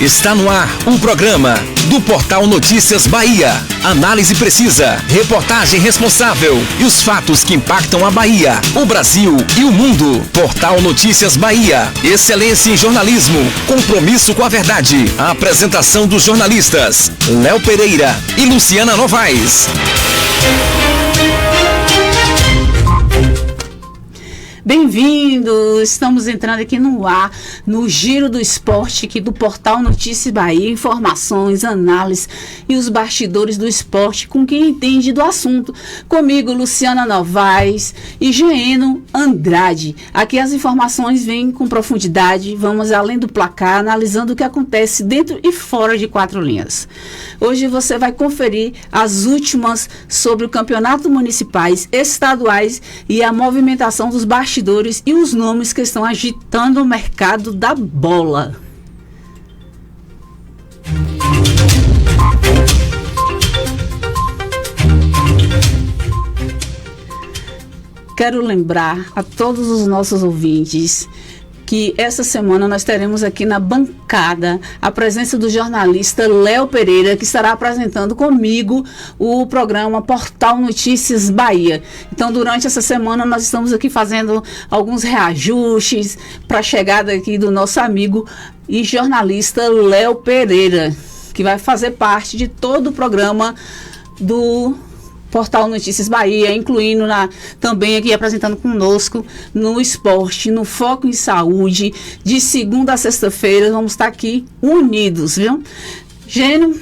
Está no ar o programa do Portal Notícias Bahia. Análise precisa, reportagem responsável e os fatos que impactam a Bahia, o Brasil e o mundo. Portal Notícias Bahia. Excelência em jornalismo, compromisso com a verdade. A apresentação dos jornalistas Léo Pereira e Luciana Novaes. Bem-vindos! Estamos entrando aqui no ar, no Giro do Esporte aqui do Portal Notícias Bahia, informações, análises e os bastidores do esporte com quem entende do assunto. Comigo, Luciana Novaes e Geeno Andrade. Aqui as informações vêm com profundidade, vamos além do placar, analisando o que acontece dentro e fora de quatro linhas. Hoje você vai conferir as últimas sobre o campeonato municipais, estaduais e a movimentação dos bastidores e os nomes que estão agitando o mercado da bola. Quero lembrar a todos os nossos ouvintes que essa semana nós teremos aqui na bancada a presença do jornalista Léo Pereira, que estará apresentando comigo o programa Portal Notícias Bahia. Então, durante essa semana, nós estamos aqui fazendo alguns reajustes para a chegada aqui do nosso amigo e jornalista Léo Pereira, que vai fazer parte de todo o programa do Portal Notícias Bahia, incluindo também aqui apresentando conosco no esporte, no Foco em Saúde, de segunda a sexta-feira, vamos estar aqui unidos, viu? Gênio,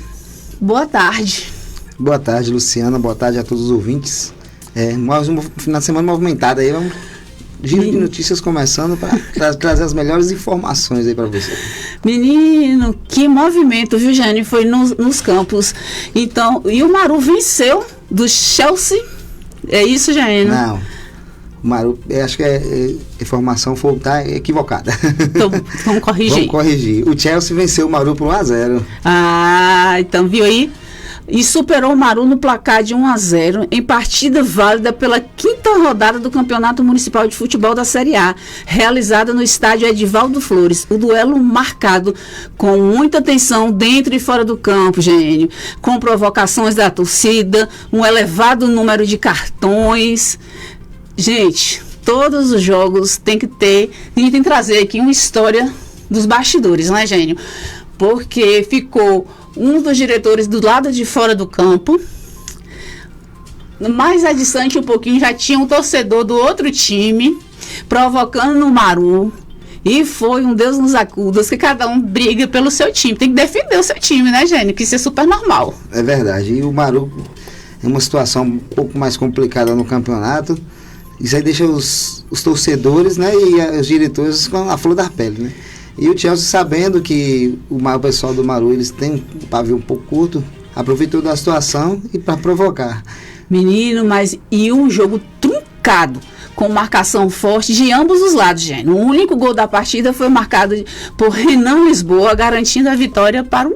boa tarde. Boa tarde, Luciana, boa tarde a todos os ouvintes. Mais um final de semana movimentado aí, vamos... Giro de notícias começando para trazer as melhores informações aí para você. Menino, que movimento, viu, Jane? Foi nos campos. Então, e o Maru venceu do Chelsea? É isso, Jane? Não. O Maru, acho que a informação está equivocada. Então, vamos corrigir. Vamos corrigir. O Chelsea venceu o Maru por 1-0. Ah, então viu aí? E superou o Maru no placar de 1-0 em partida válida pela quinta rodada do Campeonato Municipal de Futebol da Série A, realizada no estádio Edivaldo Flores. O duelo marcado com muita tensão dentro e fora do campo, Gênio, com provocações da torcida, um elevado número de cartões. Gente, todos os jogos tem que trazer aqui uma história dos bastidores, né, Gênio? Porque ficou um dos diretores do lado de fora do campo, mais adistante um pouquinho já tinha um torcedor do outro time provocando no Maru, e foi um Deus nos acuda, que cada um briga pelo seu time, tem que defender o seu time, né, Gênio? Que isso é super normal. É verdade, e o Maru é uma situação um pouco mais complicada no campeonato, isso aí deixa os torcedores, né, e os diretores com a flor da pele, né? E o Chelsea, sabendo que o pessoal do Maru, eles têm um pavio um pouco curto, aproveitou da situação e para provocar. Menino, mas e um jogo truncado, com marcação forte de ambos os lados, gente. O único gol da partida foi marcado por Renan Lisboa, garantindo a vitória para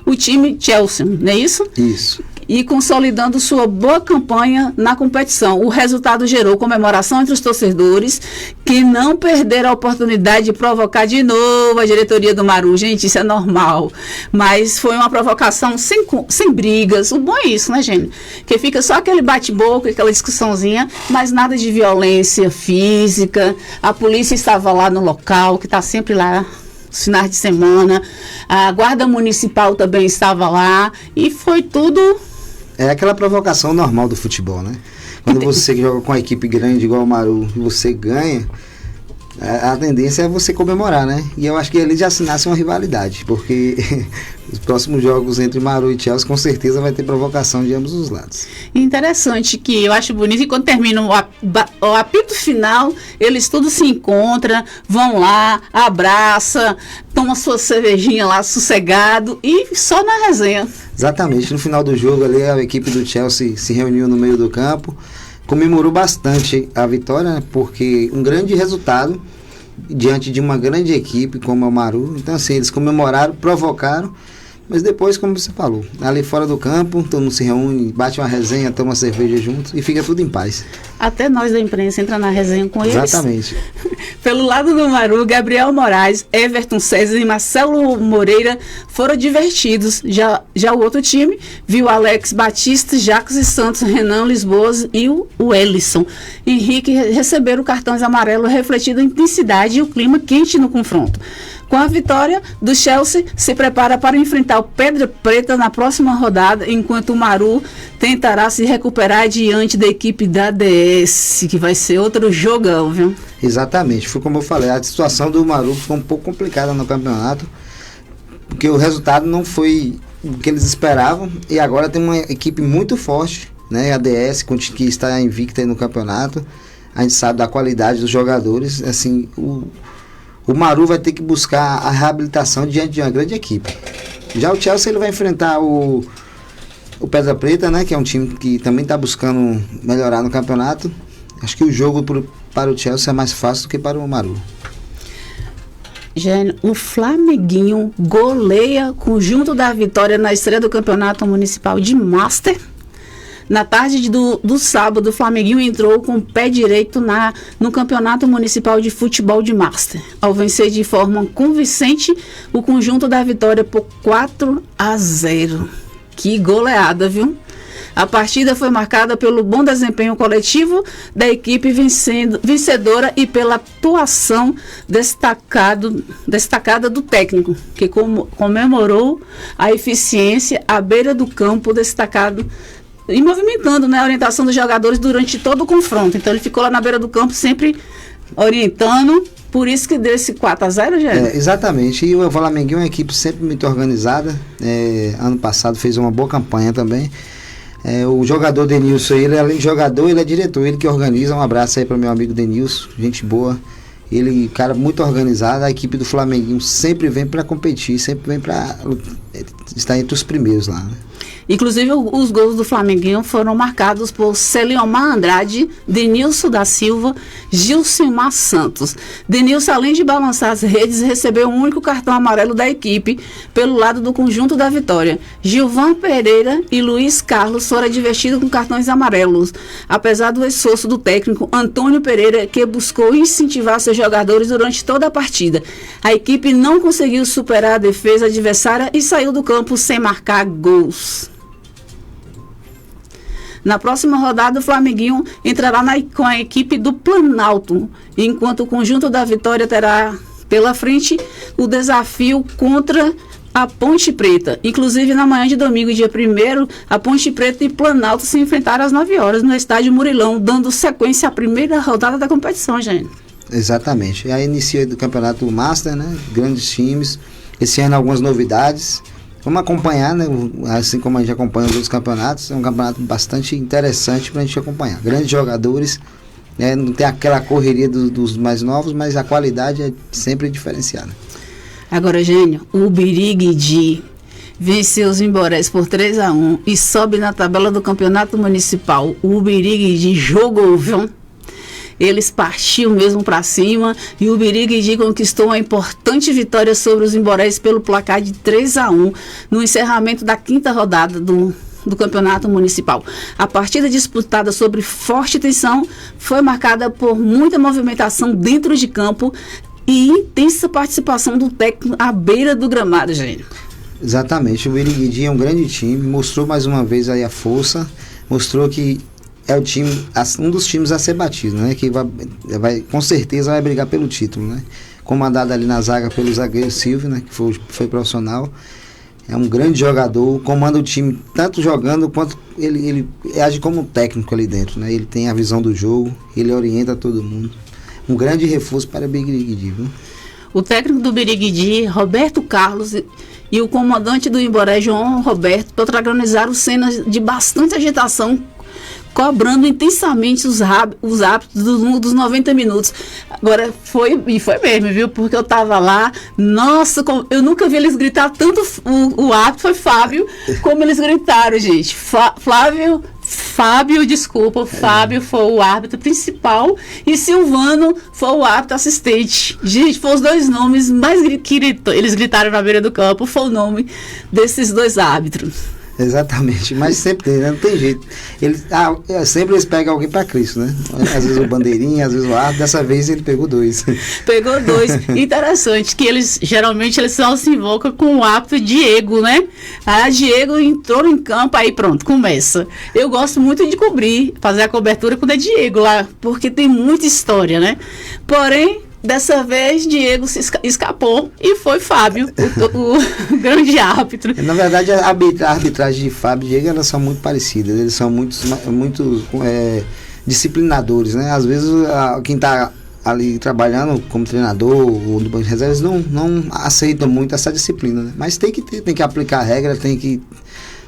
o time Chelsea, não é isso? Isso. E consolidando sua boa campanha na competição. O resultado gerou comemoração entre os torcedores, que não perderam a oportunidade de provocar de novo a diretoria do Maru. Gente, isso é normal. Mas foi uma provocação sem brigas. O bom é isso, né, gente? Que fica só aquele bate-boca, aquela discussãozinha, mas nada de violência física. A polícia estava lá no local, que está sempre lá nos finais de semana. A guarda municipal também estava lá. E foi tudo... É aquela provocação normal do futebol, né? Quando você joga com uma equipe grande igual o Maru e você ganha, a tendência é você comemorar, né? E eu acho que ali já nasce uma rivalidade, porque os próximos jogos entre Maru e Chelsea com certeza vai ter provocação de ambos os lados. Interessante, que eu acho bonito que quando termina o apito final, eles todos se encontram, vão lá, abraça, toma sua cervejinha lá sossegado e só na resenha. Exatamente, no final do jogo ali a equipe do Chelsea se reuniu no meio do campo, comemorou bastante a vitória, né, porque um grande resultado diante de uma grande equipe como o Maru. Então assim, eles comemoraram, provocaram, mas depois, como você falou, ali fora do campo, todo mundo se reúne, bate uma resenha, toma uma cerveja junto e fica tudo em paz. Até nós da imprensa entra na resenha com eles. Exatamente. Pelo lado do Maru, Gabriel Moraes, Everton César e Marcelo Moreira foram divertidos. Já o outro time viu Alex Batista, Jacques e Santos, Renan Lisboa e o Ellison Henrique receberam cartões amarelos, refletindo a intensidade e o clima quente no confronto. Com a vitória do Chelsea, se prepara para enfrentar o Pedra Preta na próxima rodada, enquanto o Maru tentará se recuperar diante da equipe da ADS, que vai ser outro jogão, viu? Exatamente, foi como eu falei, a situação do Maru ficou um pouco complicada no campeonato, porque o resultado não foi o que eles esperavam, e agora tem uma equipe muito forte, né, a ADS, que está invicta aí no campeonato. A gente sabe da qualidade dos jogadores, assim, o Maru vai ter que buscar a reabilitação diante de uma grande equipe. Já o Chelsea ele vai enfrentar o Pedra Preta, né, que é um time que também está buscando melhorar no campeonato. Acho que o jogo para o Chelsea é mais fácil do que para o Maru. Gênio, o Flamenguinho goleia Conjunto da Vitória na estreia do Campeonato Municipal de Master. Na tarde do sábado, o Flamenguinho entrou com o pé direito no Campeonato Municipal de Futebol de Master, ao vencer de forma convincente o Conjunto da Vitória por 4-0. Que goleada, viu? A partida foi marcada pelo bom desempenho coletivo da equipe vencedora e pela atuação destacada do técnico, que comemorou a eficiência à beira do campo destacado e movimentando, né, a orientação dos jogadores durante todo o confronto. Então ele ficou lá na beira do campo sempre orientando, por isso que deu esse 4-0, já. Exatamente, e o Flamenguinho é uma equipe sempre muito organizada, ano passado fez uma boa campanha também. O jogador Denilson, ele além de jogador, ele é diretor, ele que organiza. Um abraço aí para meu amigo Denilson, gente boa. Ele, cara, muito organizado. A equipe do Flamenguinho sempre vem para competir, sempre vem para estar entre os primeiros lá, né? Inclusive, os gols do Flamenguinho foram marcados por Celiomar Andrade, Denilson da Silva, Gilcimar Santos. Denilson, além de balançar as redes, recebeu o único cartão amarelo da equipe pelo lado do Conjunto da Vitória. Gilvan Pereira e Luiz Carlos foram advertidos com cartões amarelos, apesar do esforço do técnico Antônio Pereira, que buscou incentivar seus jogadores durante toda a partida. A equipe não conseguiu superar a defesa adversária e saiu do campo sem marcar gols. Na próxima rodada, o Flamenguinho entrará com a equipe do Planalto, enquanto o Conjunto da Vitória terá pela frente o desafio contra a Ponte Preta. Inclusive, na manhã de domingo, dia 1º, a Ponte Preta e Planalto se enfrentaram às 9 horas no estádio Murilão, dando sequência à primeira rodada da competição, gente. Exatamente. E aí inicia do campeonato Master, né? Grandes times. Esse ano algumas novidades. Vamos acompanhar, né? Assim como a gente acompanha os outros campeonatos, é um campeonato bastante interessante para a gente acompanhar. Grandes jogadores, né? Não tem aquela correria dos mais novos, mas a qualidade é sempre diferenciada. Agora, Gênio, o Birigui venceu os Imborés por 3-1 e sobe na tabela do campeonato municipal. O Birigui jogou, viu? Eles partiam mesmo para cima e o Birigui conquistou uma importante vitória sobre os Imborés pelo placar de 3-1 no encerramento da 5ª rodada do campeonato municipal. A partida disputada sobre forte tensão foi marcada por muita movimentação dentro de campo e intensa participação do técnico à beira do gramado, gente. Exatamente, o Birigui é um grande time, mostrou mais uma vez aí a força, mostrou que é o time, um dos times a ser batido, né? Que vai com certeza vai brigar pelo título, né? Comandado ali na zaga pelo zagueiro Silvio, né? Que foi profissional. É um grande jogador, comanda o time tanto jogando quanto ele age como técnico ali dentro, né? Ele tem a visão do jogo, ele orienta todo mundo. Um grande reforço para o Birigui, viu? O técnico do Birigui, Roberto Carlos, e o comandante do Imboré, João Roberto, protagonizaram cenas de bastante agitação, cobrando intensamente os hábitos dos 90 minutos. Agora, foi mesmo, viu? Porque eu tava lá, nossa, eu nunca vi eles gritar tanto, o árbitro foi Fábio, como eles gritaram, gente. Fábio foi o árbitro principal e Silvano foi o árbitro assistente. Gente, foram os dois nomes mais que eles gritaram na beira do campo, foi o nome desses dois árbitros. Exatamente, mas sempre tem, né? Não tem jeito. Sempre eles pegam alguém para Cristo, né? Às vezes o bandeirinha, às vezes o árbitro, dessa vez ele pegou 2. Pegou 2. Interessante que geralmente eles só se invocam com o árbitro Diego, né? Diego entrou em campo, aí pronto, começa. Eu gosto muito de cobrir, fazer a cobertura quando é Diego lá, porque tem muita história, né? Porém, dessa vez, Diego se escapou e foi Fábio, o grande árbitro. Na verdade, a arbitragem de Fábio e Diego, elas são muito parecidas. Eles são muito disciplinadores, né? Às vezes, quem está ali trabalhando como treinador ou do banco de reservas não aceita muito essa disciplina, né? Mas tem que aplicar a regra, tem que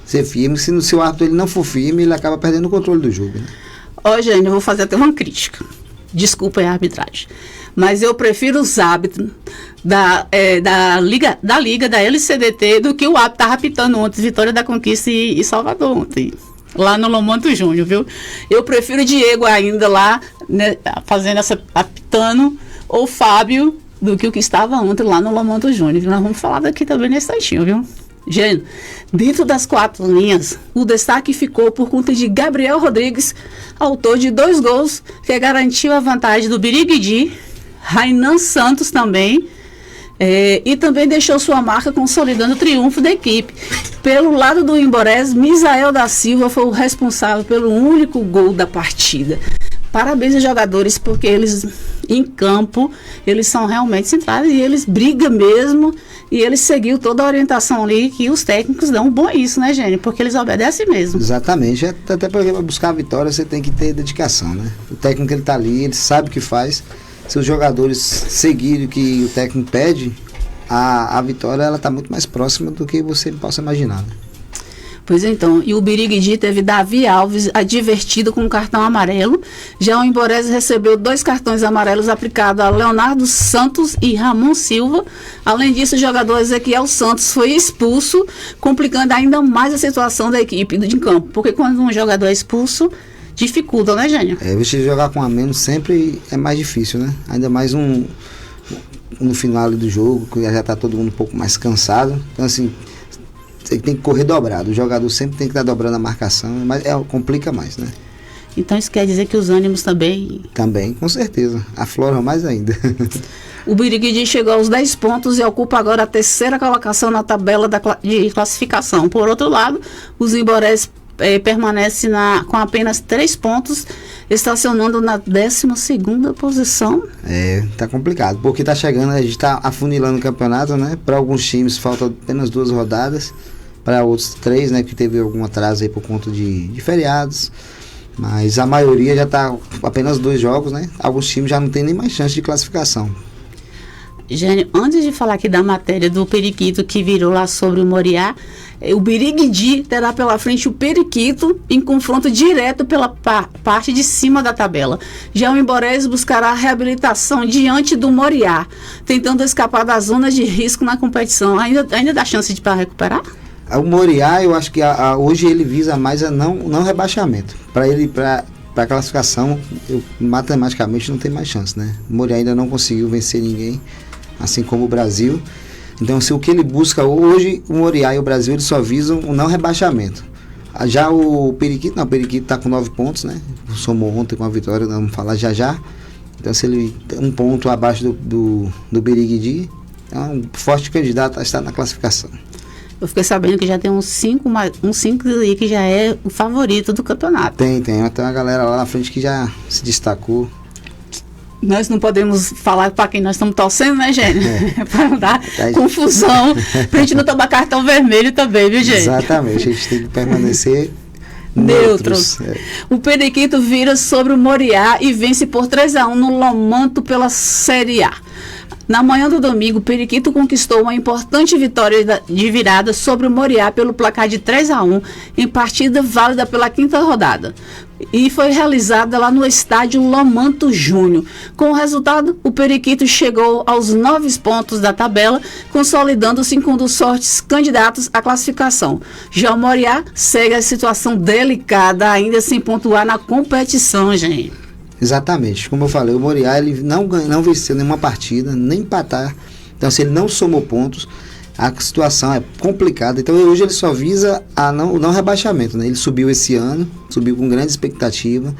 ser firme. Se o árbitro ele não for firme, ele acaba perdendo o controle do jogo, né? Gente, eu vou fazer até uma crítica. Desculpa a arbitragem. Mas eu prefiro os árbitros da Liga da LCDT do que o árbitro estava apitando ontem, Vitória da Conquista e Salvador ontem, lá no Lomanto Júnior, viu? Eu prefiro o Diego ainda lá, né, apitando, ou Fábio, do que o que estava ontem lá no Lomanto Júnior. Nós vamos falar daqui também nesse instantinho, viu? Gente, dentro das 4 linhas, o destaque ficou por conta de Gabriel Rodrigues, autor de 2 gols, que garantiu a vantagem do Birigui, Rainan Santos também, e também deixou sua marca consolidando o triunfo da equipe. Pelo lado do Imborés, Misael da Silva foi o responsável pelo único gol da partida. Parabéns aos jogadores, porque eles, em campo, eles são realmente centrais e eles brigam mesmo, e eles seguiu toda a orientação ali que os técnicos dão bom isso, né, gente? Porque eles obedecem mesmo. Exatamente, até porque para buscar a vitória você tem que ter dedicação, né? O técnico ele tá ali, ele sabe o que faz. Se os jogadores seguirem o que o técnico pede, a vitória ela tá muito mais próxima do que você possa imaginar, né? Pois então, e o Birigui teve Davi Alves advertido com um cartão amarelo. Já o Imborés recebeu 2 cartões amarelos aplicados a Leonardo Santos e Ramon Silva. Além disso, o jogador Ezequiel Santos foi expulso, complicando ainda mais a situação da equipe de campo. Porque quando um jogador é expulso, dificulta, né, Gênio? Você jogar com a menos sempre é mais difícil, né? Ainda mais no final do jogo, que já está todo mundo um pouco mais cansado. Então, assim, você tem que correr dobrado. O jogador sempre tem que estar dobrando a marcação, mas complica mais, né? Então isso quer dizer que os ânimos também... Também, com certeza. Afloram mais ainda. O Birigui chegou aos 10 pontos e ocupa agora a 3ª colocação na tabela de classificação. Por outro lado, os Imborés permanece com apenas 3 pontos, estacionando na 12ª posição. Tá complicado, porque tá chegando, a gente tá afunilando o campeonato, né? Para alguns times faltam apenas 2 rodadas, para outros 3, né? Que teve algum atraso aí por conta de feriados, mas a maioria já tá apenas 2 jogos, né? Alguns times já não tem nem mais chance de classificação. Gênio, antes de falar aqui da matéria do Periquito que virou lá sobre o Moriá, o Birigui terá pela frente o Periquito em confronto direto pela parte de cima da tabela. Já o Imborés buscará a reabilitação diante do Moriá, tentando escapar das zonas de risco na competição. Ainda dá chance para recuperar? O Moriá, eu acho que hoje ele visa mais a não rebaixamento. Para ele, para a classificação, matematicamente não tem mais chance, né? O Moriá ainda não conseguiu vencer ninguém, assim como o Brasil. Então, se o que ele busca hoje, o Moriá e o Brasil, eles só visam o não rebaixamento. Já o Periquito está com 9 pontos, né? Somou ontem com a vitória, vamos falar já. Então, se ele tem 1 ponto abaixo do Birigui, é um forte candidato a estar na classificação. Eu fiquei sabendo que já tem uns 5 aí que já é o favorito do campeonato. Tem uma galera lá na frente que já se destacou. Nós não podemos falar para quem nós estamos torcendo, né, Gênio? Para não dar confusão, para a gente não tomar cartão vermelho também, viu, Gênio? Exatamente, a gente tem que permanecer neutros. O Periquito vira sobre o Moriá e vence por 3-1 no Lomanto pela Série A. Na manhã do domingo, o Periquito conquistou uma importante vitória de virada sobre o Moriá pelo placar de 3-1 em partida válida pela 5ª rodada. E foi realizada lá no estádio Lomanto Júnior. Com o resultado, o Periquito chegou aos 9 pontos da tabela, consolidando-se com um dos fortes candidatos à classificação. Já o Moriá segue a situação delicada, ainda sem pontuar na competição, gente. Exatamente, como eu falei, o Moriá ele não venceu nenhuma partida, nem empatar. Então, se ele não somou pontos, a situação é complicada. Então hoje ele só visa o não rebaixamento, né? Ele subiu esse ano, subiu com grande expectativa,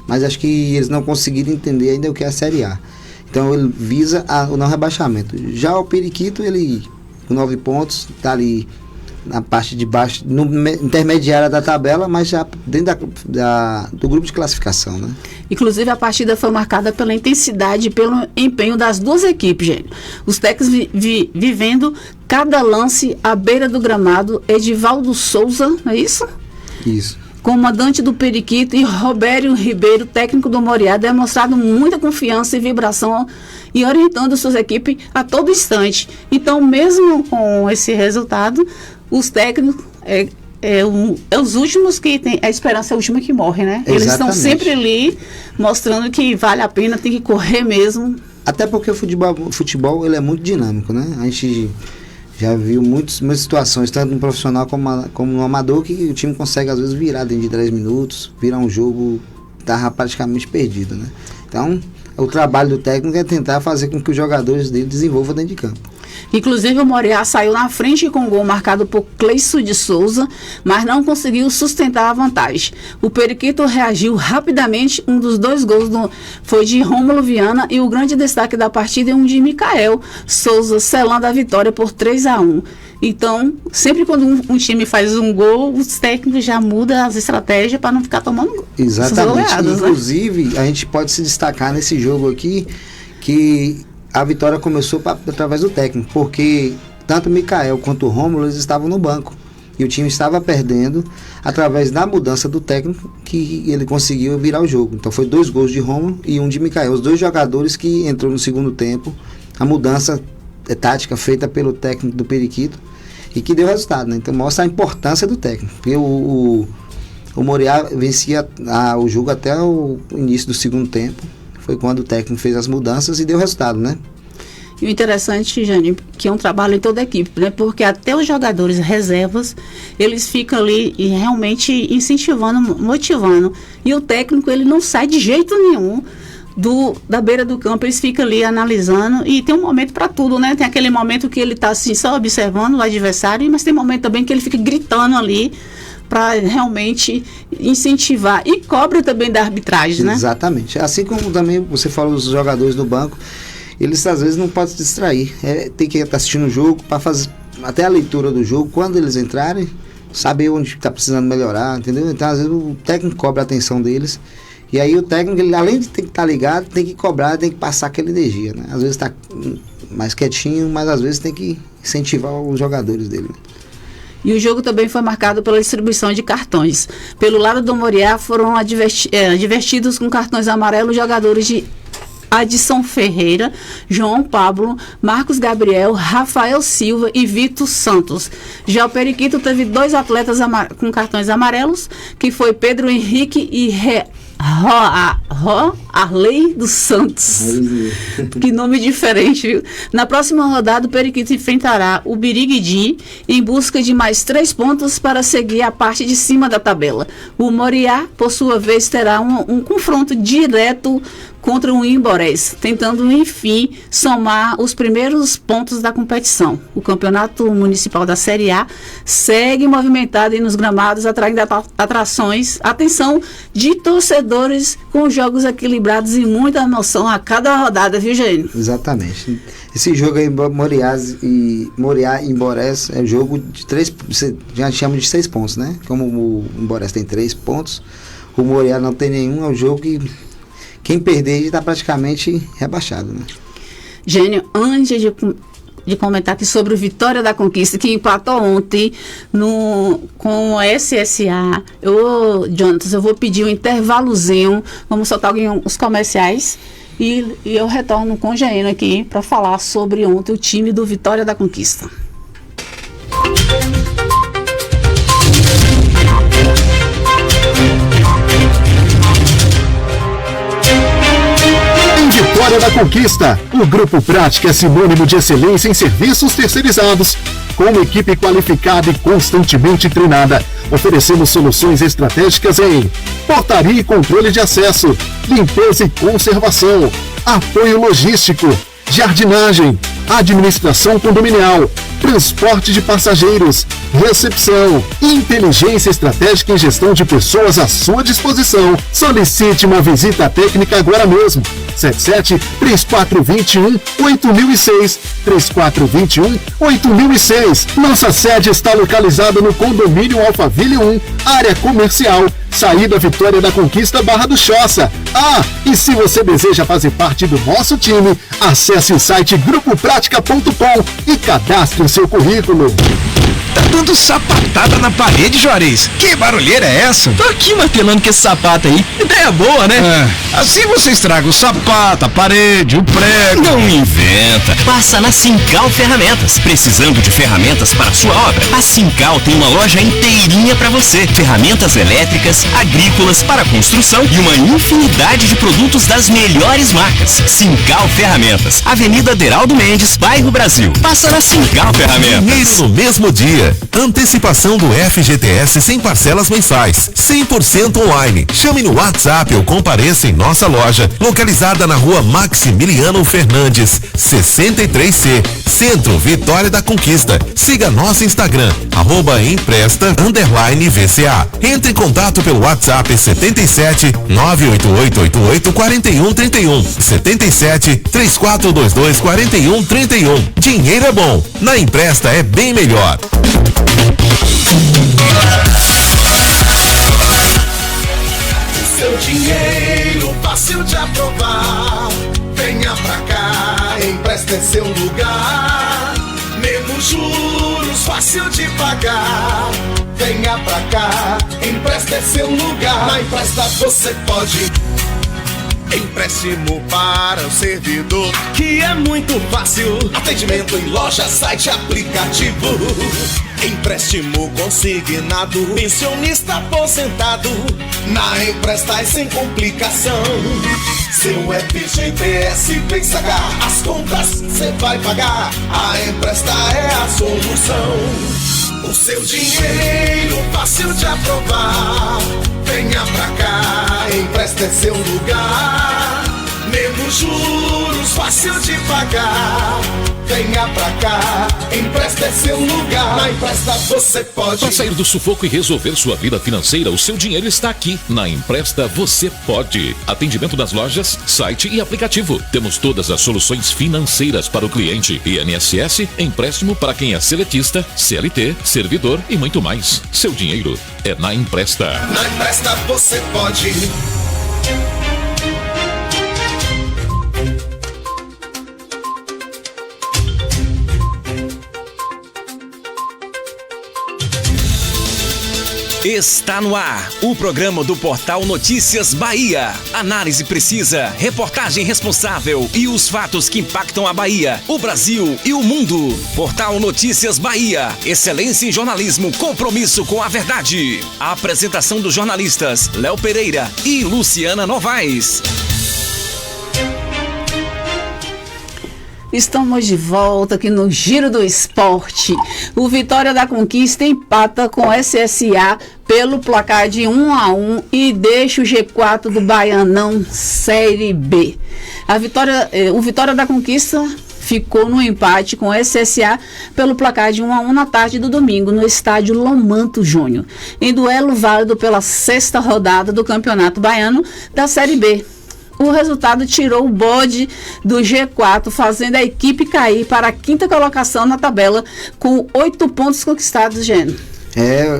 mas acho que eles não conseguiram entender ainda o que é a Série A. Então ele visa o não rebaixamento. Já o Periquito, ele com 9 pontos, está ali na parte de baixo, intermediária da tabela, mas já dentro do grupo de classificação, né? Inclusive a partida foi marcada pela intensidade e pelo empenho das duas equipes, gente. Os técnicos vivendo cada lance à beira do gramado. Edivaldo Souza, não é isso? Isso. Comandante do Periquito, e Robério Ribeiro, técnico do Moriá, demonstrado muita confiança e vibração e orientando suas equipes a todo instante. Então, mesmo com esse resultado, os técnicos os últimos que tem, a esperança é a última que morre, né? Exatamente. Eles estão sempre ali mostrando que vale a pena, tem que correr mesmo. Até porque o futebol ele é muito dinâmico, né? A gente já viu muitas situações, tanto no profissional como no amador, que o time consegue às vezes virar dentro de 10 minutos, virar um jogo, tá praticamente perdido, né? Então, o trabalho do técnico é tentar fazer com que os jogadores dele desenvolvam dentro de campo. Inclusive o Moriá saiu na frente com um gol marcado por Cleison de Souza, mas não conseguiu sustentar a vantagem. O Periquito reagiu rapidamente, um dos 2 gols foi de Rômulo Viana e o grande destaque da partida é um de Micael Souza, selando a vitória por 3-1. Então, sempre quando um time faz um gol, os técnicos já mudam as estratégias para não ficar tomando Exatamente. Goleadas, inclusive, né? A gente pode se destacar nesse jogo aqui que a vitória começou através do técnico, porque tanto o Micael quanto o Rômulo eles estavam no banco e o time estava perdendo. Através da mudança do técnico que ele conseguiu virar o jogo. Então foi 2 gols de Rômulo e um de Micael, os 2 jogadores que entrou no segundo tempo. A mudança tática feita pelo técnico do Periquito e que deu resultado, né? Então mostra a importância do técnico, porque o Moriá vencia o jogo até o início do segundo tempo. Foi quando o técnico fez as mudanças e deu resultado, né? E o interessante, Jane, que é um trabalho em toda a equipe, né? Porque até os jogadores reservas, eles ficam ali e realmente incentivando, motivando. E o técnico, ele não sai de jeito nenhum da beira do campo, eles ficam ali analisando e tem um momento para tudo, né? Tem aquele momento que ele está assim, só observando o adversário, mas tem momento também que ele fica gritando ali para realmente incentivar e cobra também da arbitragem, né? Exatamente. Assim como também você falou dos jogadores do banco, eles às vezes não podem se distrair. Tem que estar assistindo o jogo para fazer até a leitura do jogo, quando eles entrarem, saber onde está precisando melhorar, entendeu? Então às vezes o técnico cobra a atenção deles. E aí o técnico, ele, além de ter que estar ligado, tem que cobrar, tem que passar aquela energia, né? Às vezes está mais quietinho, mas às vezes tem que incentivar os jogadores dele. E o jogo também foi marcado pela distribuição de cartões. Pelo lado do Moriá foram advertidos com cartões amarelos jogadores de Adson Ferreira, João Pablo, Marcos Gabriel, Rafael Silva e Vitor Santos. Já o Periquito teve 2 atletas com cartões amarelos, que foi Pedro Henrique e Arley dos Santos. Que nome diferente, viu? Na próxima rodada, o Periquito enfrentará o Birigui em busca de mais 3 pontos para seguir a parte de cima da tabela. O Moriá, por sua vez, terá um confronto direto contra o Imborés, tentando, enfim, somar os primeiros pontos da competição. O Campeonato Municipal da Série A segue movimentado nos gramados, atraindo atenção de torcedores, com jogos equilibrados e muita emoção a cada rodada, viu, Gênio? Exatamente. Esse jogo aí, Moriá e Imborés, é um jogo de 3, já chama de 6 pontos, né? Como o Imborés tem 3 pontos, o Moriá não tem nenhum, é um jogo que quem perder está praticamente rebaixado, né? Gênio, antes de comentar aqui sobre o Vitória da Conquista, que empatou ontem com o SSA, Jonatas, eu vou pedir um intervalozinho, vamos soltar alguns comerciais e eu retorno com o Gênio aqui para falar sobre ontem o time do Vitória da Conquista. Vitória da Conquista. O Grupo Prática é sinônimo de excelência em serviços terceirizados. Com uma equipe qualificada e constantemente treinada, oferecemos soluções estratégicas em portaria e controle de acesso, limpeza e conservação, apoio logístico, jardinagem, administração condominial, transporte de passageiros, recepção, inteligência estratégica e gestão de pessoas à sua disposição. Solicite uma visita técnica agora mesmo. 77-3421-8006, 3421-8006. Nossa sede está localizada no condomínio Alphaville 1, área comercial, saída Vitória da Conquista, Barra do Choça. E se você deseja fazer parte do nosso time, acesse o site grupopratica.com e cadastre o seu currículo. Tá dando sapatada na parede, Juarez. Que barulheira é essa? Tô aqui martelando com esse sapato aí. Ideia boa, né? Assim você estraga o sapato, a parede, o prego. Não inventa. Passa na Sincal Ferramentas. Precisando de ferramentas para sua obra? A Sincal tem uma loja inteirinha para você. Ferramentas elétricas, agrícolas, para construção e uma infinidade de produtos das melhores marcas. Sincal Ferramentas. Avenida Deraldo Mendes, bairro Brasil. Passa na Sincal Ferramentas. Dinheiro no mesmo dia. Antecipação do FGTS sem parcelas mensais. 100% online. Chame no WhatsApp ou compareça em nossa loja, localizada na rua Maximiliano Fernandes, 63C, Centro, Vitória da Conquista. Siga nosso Instagram, @empresta_VCA. Entre em contato pelo WhatsApp 77 98888 4131, 77 3422 4131. Dinheiro é bom, na Empresta é bem melhor. Seu dinheiro fácil de aprovar. Venha pra cá, Empresta é seu lugar. Menos juros, fácil de pagar. Venha pra cá, Empresta é seu lugar. Na Empresta você pode. Empréstimo para o servidor, que é muito fácil. Atendimento em loja, site, aplicativo. Empréstimo consignado, pensionista aposentado. Na Empresta é sem complicação. Seu FGTS vem sacar, as contas cê vai pagar. A Empresta é a solução. O seu dinheiro fácil de aprovar. Venha pra cá, Empresta é seu lugar. Menos juros, fácil de pagar. Venha pra cá, Empresta é seu lugar. Na Empresta você pode. Para sair do sufoco e resolver sua vida financeira, o seu dinheiro está aqui. Na Empresta você pode. Atendimento nas lojas, site e aplicativo. Temos todas as soluções financeiras para o cliente. INSS, empréstimo para quem é seletista, CLT, servidor e muito mais. Seu dinheiro é na Empresta. Na Empresta você pode. Está no ar o programa do Portal Notícias Bahia. Análise precisa, reportagem responsável e os fatos que impactam a Bahia, o Brasil e o mundo. Portal Notícias Bahia. Excelência em jornalismo, compromisso com a verdade. A apresentação dos jornalistas Léo Pereira e Luciana Novaes. Estamos de volta aqui no Giro do Esporte. O Vitória da Conquista empata com o SSA pelo placar de 1-1 e deixa o G4 do Baianão Série B. O Vitória da Conquista ficou no empate com o SSA pelo placar de 1-1 na tarde do domingo no estádio Lomanto Júnior, em duelo válido pela 6ª rodada do Campeonato Baiano da Série B. O resultado tirou o bode do G4, fazendo a equipe cair para a 5ª colocação na tabela, com 8 pontos conquistados, Gênio.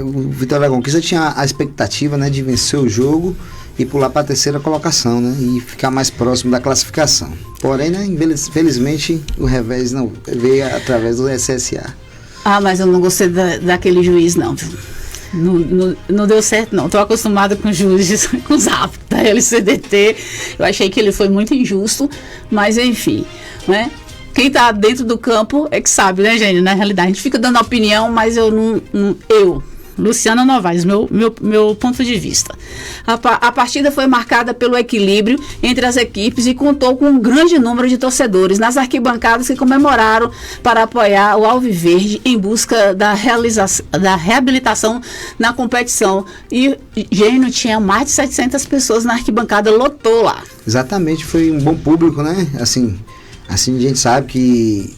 O Vitória da Conquista tinha a expectativa, né, de vencer o jogo e pular para a 3ª colocação, né, e ficar mais próximo da classificação. Porém, né, infelizmente, o revés não veio através do SSA. Mas eu não gostei daquele juiz, não. Não deu certo, não. Estou acostumada com juízes, com os árbitros da LCDT. Eu achei que ele foi muito injusto, mas enfim, né? Quem está dentro do campo é que sabe, né, gente? Na realidade, a gente fica dando opinião, mas Luciana Novaes, meu ponto de vista. A partida foi marcada pelo equilíbrio entre as equipes e contou com um grande número de torcedores nas arquibancadas que comemoraram para apoiar o Alviverde em busca da reabilitação na competição. E, Gênio, tinha mais de 700 pessoas na arquibancada, lotou lá. Exatamente, foi um bom público, né? Assim a gente sabe que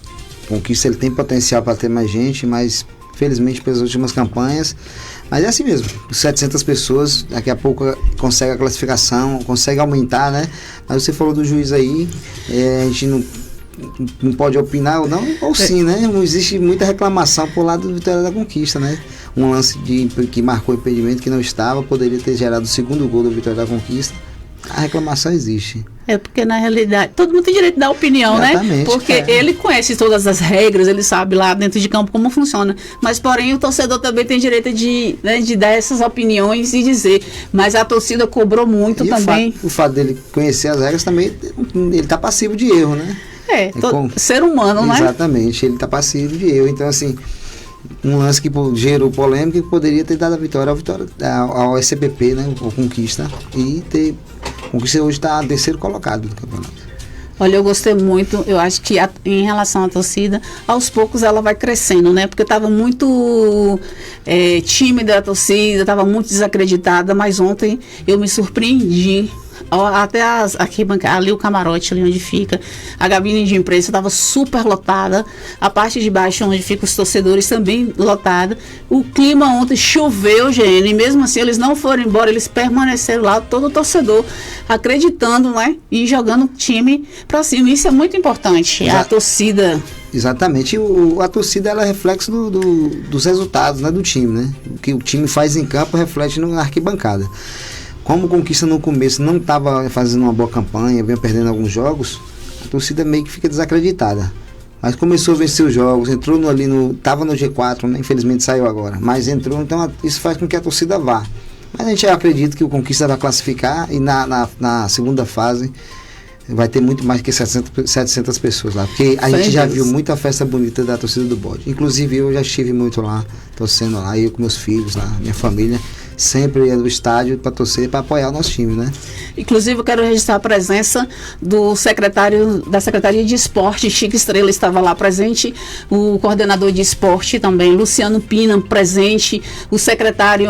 Conquista ele tem potencial para ter mais gente, mas felizmente pelas últimas campanhas, mas é assim mesmo, 700 pessoas, daqui a pouco consegue a classificação, consegue aumentar, né? Mas você falou do juiz aí, a gente não pode opinar ou não, ou sim, né? Não existe muita reclamação por lado do Vitória da Conquista, né? Um lance que marcou impedimento que não estava, poderia ter gerado o segundo gol do Vitória da Conquista. A reclamação existe. É porque, na realidade, todo mundo tem direito de dar opinião, exatamente, né? Porque ele conhece todas as regras, ele sabe lá dentro de campo como funciona. Mas, porém, o torcedor também tem direito de dar essas opiniões e dizer. Mas a torcida cobrou muito e também. O fato dele conhecer as regras também, ele está passivo de erro, né? Ser humano, né? Exatamente, ele está passivo de erro. Então, assim, um lance que gerou polêmica que poderia ter dado a vitória ao SBP, né? O Conquista. E o Conquista hoje está terceiro colocado do campeonato. Olha, eu gostei muito, eu acho que em relação à torcida, aos poucos ela vai crescendo, né? Porque estava muito tímida a torcida, estava muito desacreditada, mas ontem eu me surpreendi. Até ali o camarote, ali onde fica a cabine de imprensa, estava super lotada, a parte de baixo onde ficam os torcedores também lotada. O clima ontem choveu, gente, e mesmo assim eles não foram embora, eles permaneceram lá, todo o torcedor acreditando, né, e jogando o time para cima. Isso é muito importante, a torcida. Exatamente, a torcida ela é reflexo dos resultados, né, do time, né? O que o time faz em campo reflete na arquibancada. Como o Conquista no começo não estava fazendo uma boa campanha, vinha perdendo alguns jogos, a torcida meio que fica desacreditada. Mas começou a vencer os jogos, estava no G4, né? Infelizmente saiu agora, mas entrou, então isso faz com que a torcida vá. Mas a gente acredita que o Conquista vai classificar e na segunda fase vai ter muito mais que 700 pessoas lá, porque a gente já viu muita festa bonita da torcida do Bode. Inclusive eu já estive muito lá, torcendo lá, eu com meus filhos lá, minha família, sempre ia no estádio para torcer, para apoiar o nosso time, né? Inclusive eu quero registrar a presença do secretário da Secretaria de Esporte, Chico Estrela, estava lá presente, o coordenador de esporte também, Luciano Pina, presente, o secretário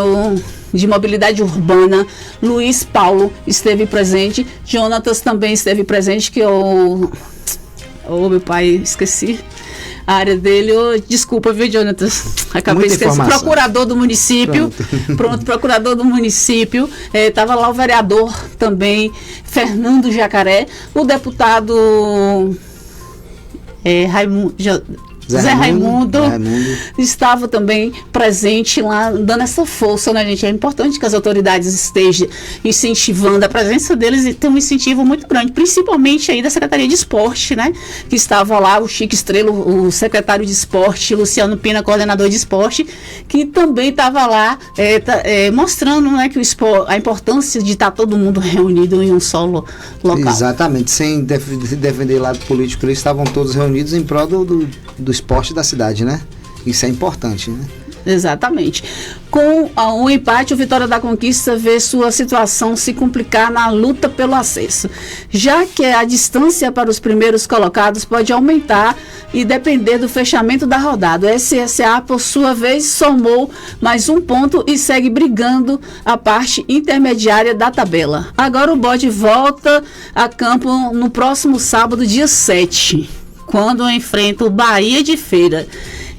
de Mobilidade Urbana, Luiz Paulo, esteve presente, Jonatas também esteve presente, que meu pai, esqueci a área dele, desculpa, viu, Jonatas? Acabei esquecendo. Procurador do município. Pronto, procurador do município. Estava lá o vereador também, Fernando Jacaré, o deputado Zé Raimundo estava também presente lá, dando essa força, né, gente? É importante que as autoridades estejam incentivando a presença deles e tem um incentivo muito grande, principalmente aí da Secretaria de Esporte, né? Que estava lá o Chico Estrela, o secretário de Esporte, Luciano Pina, coordenador de Esporte, que também estava lá mostrando, né, que a importância de estar todo mundo reunido em um só local. Exatamente, sem defender lado político, eles estavam todos reunidos em prol do esporte da cidade, né? Isso é importante, né? Exatamente. Com um empate, o Vitória da Conquista vê sua situação se complicar na luta pelo acesso, já que a distância para os primeiros colocados pode aumentar e depender do fechamento da rodada. O SSA, por sua vez, somou mais um ponto e segue brigando a parte intermediária da tabela. Agora o Bode volta a campo no próximo sábado, dia 7. Quando enfrenta o Bahia de Feira,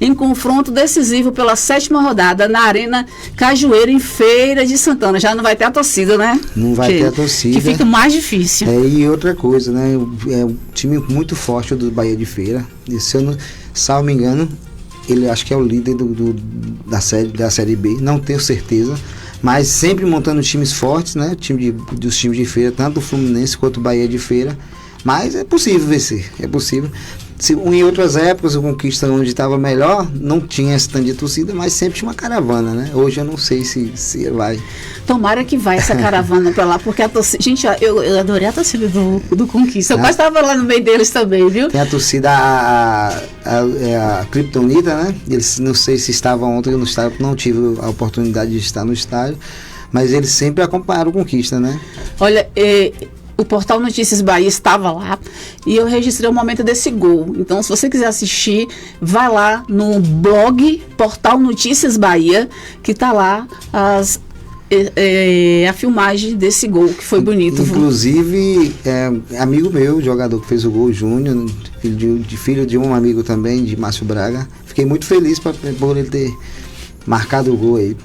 em confronto decisivo pela 7ª rodada na Arena Cajueiro, em Feira de Santana. Já não vai ter a torcida, né? Não vai ter a torcida. Que fica mais difícil. E outra coisa, né? É um time muito forte do Bahia de Feira. E se eu não salvo me engano, ele acho que é o líder da série B, não tenho certeza. Mas sempre montando times fortes, né? Dos times de Feira, tanto o Fluminense quanto o Bahia de Feira. Mas é possível vencer, é possível. Em outras épocas, o Conquista, onde estava melhor, não tinha esse tanto de torcida, mas sempre tinha uma caravana, né? Hoje eu não sei se vai. Tomara que vai essa caravana para lá, porque a torcida... Gente, eu adorei a torcida do Conquista. Eu quase estava lá no meio deles também, viu? Tem a torcida, a Kryptonita, né? Eles não sei se estavam ontem no estádio, não tive a oportunidade de estar no estádio, mas eles sempre acompanharam o Conquista, né? Olha, o Portal Notícias Bahia estava lá e eu registrei o momento desse gol. Então, se você quiser assistir, vai lá no blog Portal Notícias Bahia, que está lá a filmagem desse gol, que foi bonito. Inclusive, amigo meu, jogador que fez o gol, Júnior, filho de um amigo também, de Márcio Braga. Fiquei muito feliz por ele ter marcado o gol aí.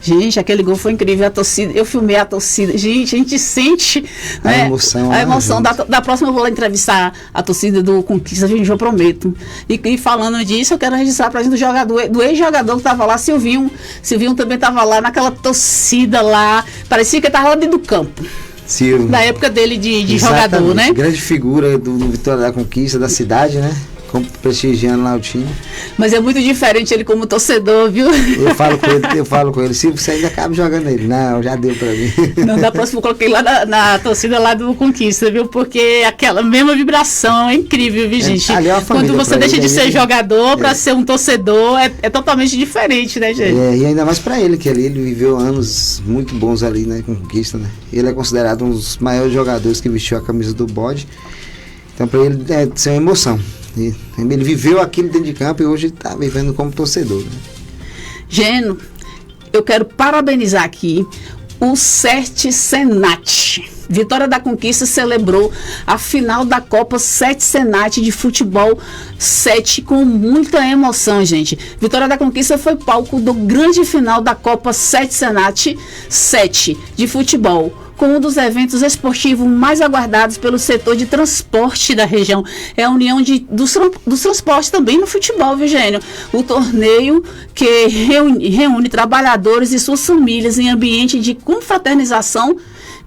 Gente, aquele gol foi incrível, a torcida, eu filmei a torcida, gente, a gente sente, né, a emoção. Da próxima eu vou lá entrevistar a torcida do Conquista, gente, eu prometo. E falando disso, eu quero registrar pra gente do ex-jogador que estava lá, Silvinho também estava lá naquela torcida lá, parecia que ele estava lá dentro do campo. Silvio. Da época dele de jogador, né? Grande figura do Vitória da Conquista, da cidade, né? Prestigiando lá o time. Mas é muito diferente ele como torcedor, viu? Eu falo com ele, Silvio, você ainda acaba jogando ele. Não, já deu pra mim. Não, da próxima eu coloquei lá na torcida lá do Conquista, viu? Porque aquela mesma vibração é incrível, viu, gente? Quando você deixa de ser jogador pra ser um torcedor, é totalmente diferente, né, gente? E ainda mais pra ele, que ele viveu anos muito bons ali, né, com Conquista, né? Ele é considerado um dos maiores jogadores que vestiu a camisa do Bode. Então pra ele é uma emoção. Ele viveu aquilo dentro de campo e hoje está vivendo como torcedor, né? Geno, eu quero parabenizar aqui o Sete Senat. Vitória da Conquista celebrou a final da Copa Sete Senat de futebol 7 com muita emoção, gente. Vitória da Conquista foi palco do grande final da Copa Sete Senat 7 de futebol, com um dos eventos esportivos mais aguardados pelo setor de transporte da região. É a união dos transportes também no futebol, viu, Gênio? O torneio que reúne trabalhadores e suas famílias em ambiente de confraternização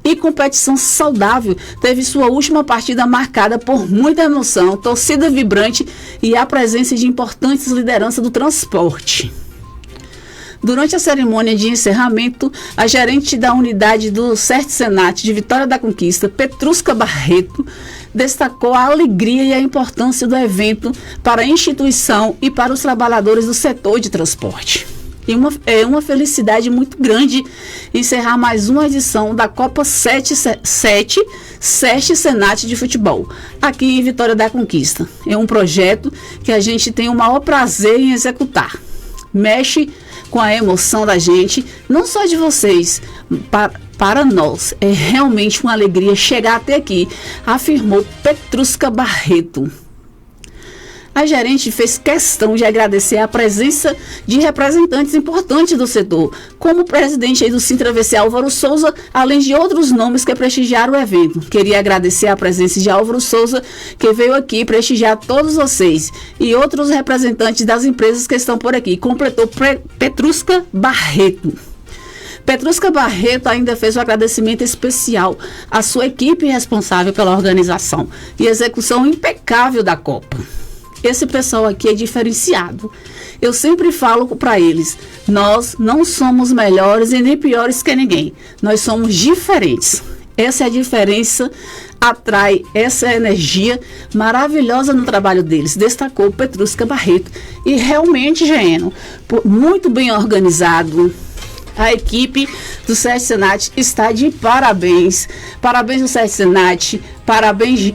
e competição saudável, teve sua última partida marcada por muita emoção, torcida vibrante e a presença de importantes lideranças do transporte. Durante a cerimônia de encerramento, a gerente da unidade do Sete Senat de Vitória da Conquista, Petrusca Barreto, destacou a alegria e a importância do evento para a instituição e para os trabalhadores do setor de transporte. E é uma felicidade muito grande encerrar mais uma edição da Copa Sete Senat de futebol, aqui em Vitória da Conquista. É um projeto que a gente tem o maior prazer em executar. Mexe com a emoção da gente, não só de vocês, para nós. É realmente uma alegria chegar até aqui, afirmou Petrusca Barreto. A gerente fez questão de agradecer a presença de representantes importantes do setor, como o presidente do Sintravc, Álvaro Souza, além de outros nomes que prestigiaram o evento. Queria agradecer a presença de Álvaro Souza, que veio aqui prestigiar todos vocês, e outros representantes das empresas que estão por aqui, completou Petrusca Barreto. Petrusca Barreto ainda fez um agradecimento especial à sua equipe responsável pela organização e execução impecável da Copa. Esse pessoal aqui é diferenciado. Eu sempre falo para eles, nós não somos melhores e nem piores que ninguém. Nós somos diferentes. Essa é a diferença, atrai essa energia maravilhosa no trabalho deles, destacou Petrusca Barreto. E realmente, Geno, muito bem organizado. A equipe do Sete Senat está de parabéns. Parabéns ao Sete Senat, parabéns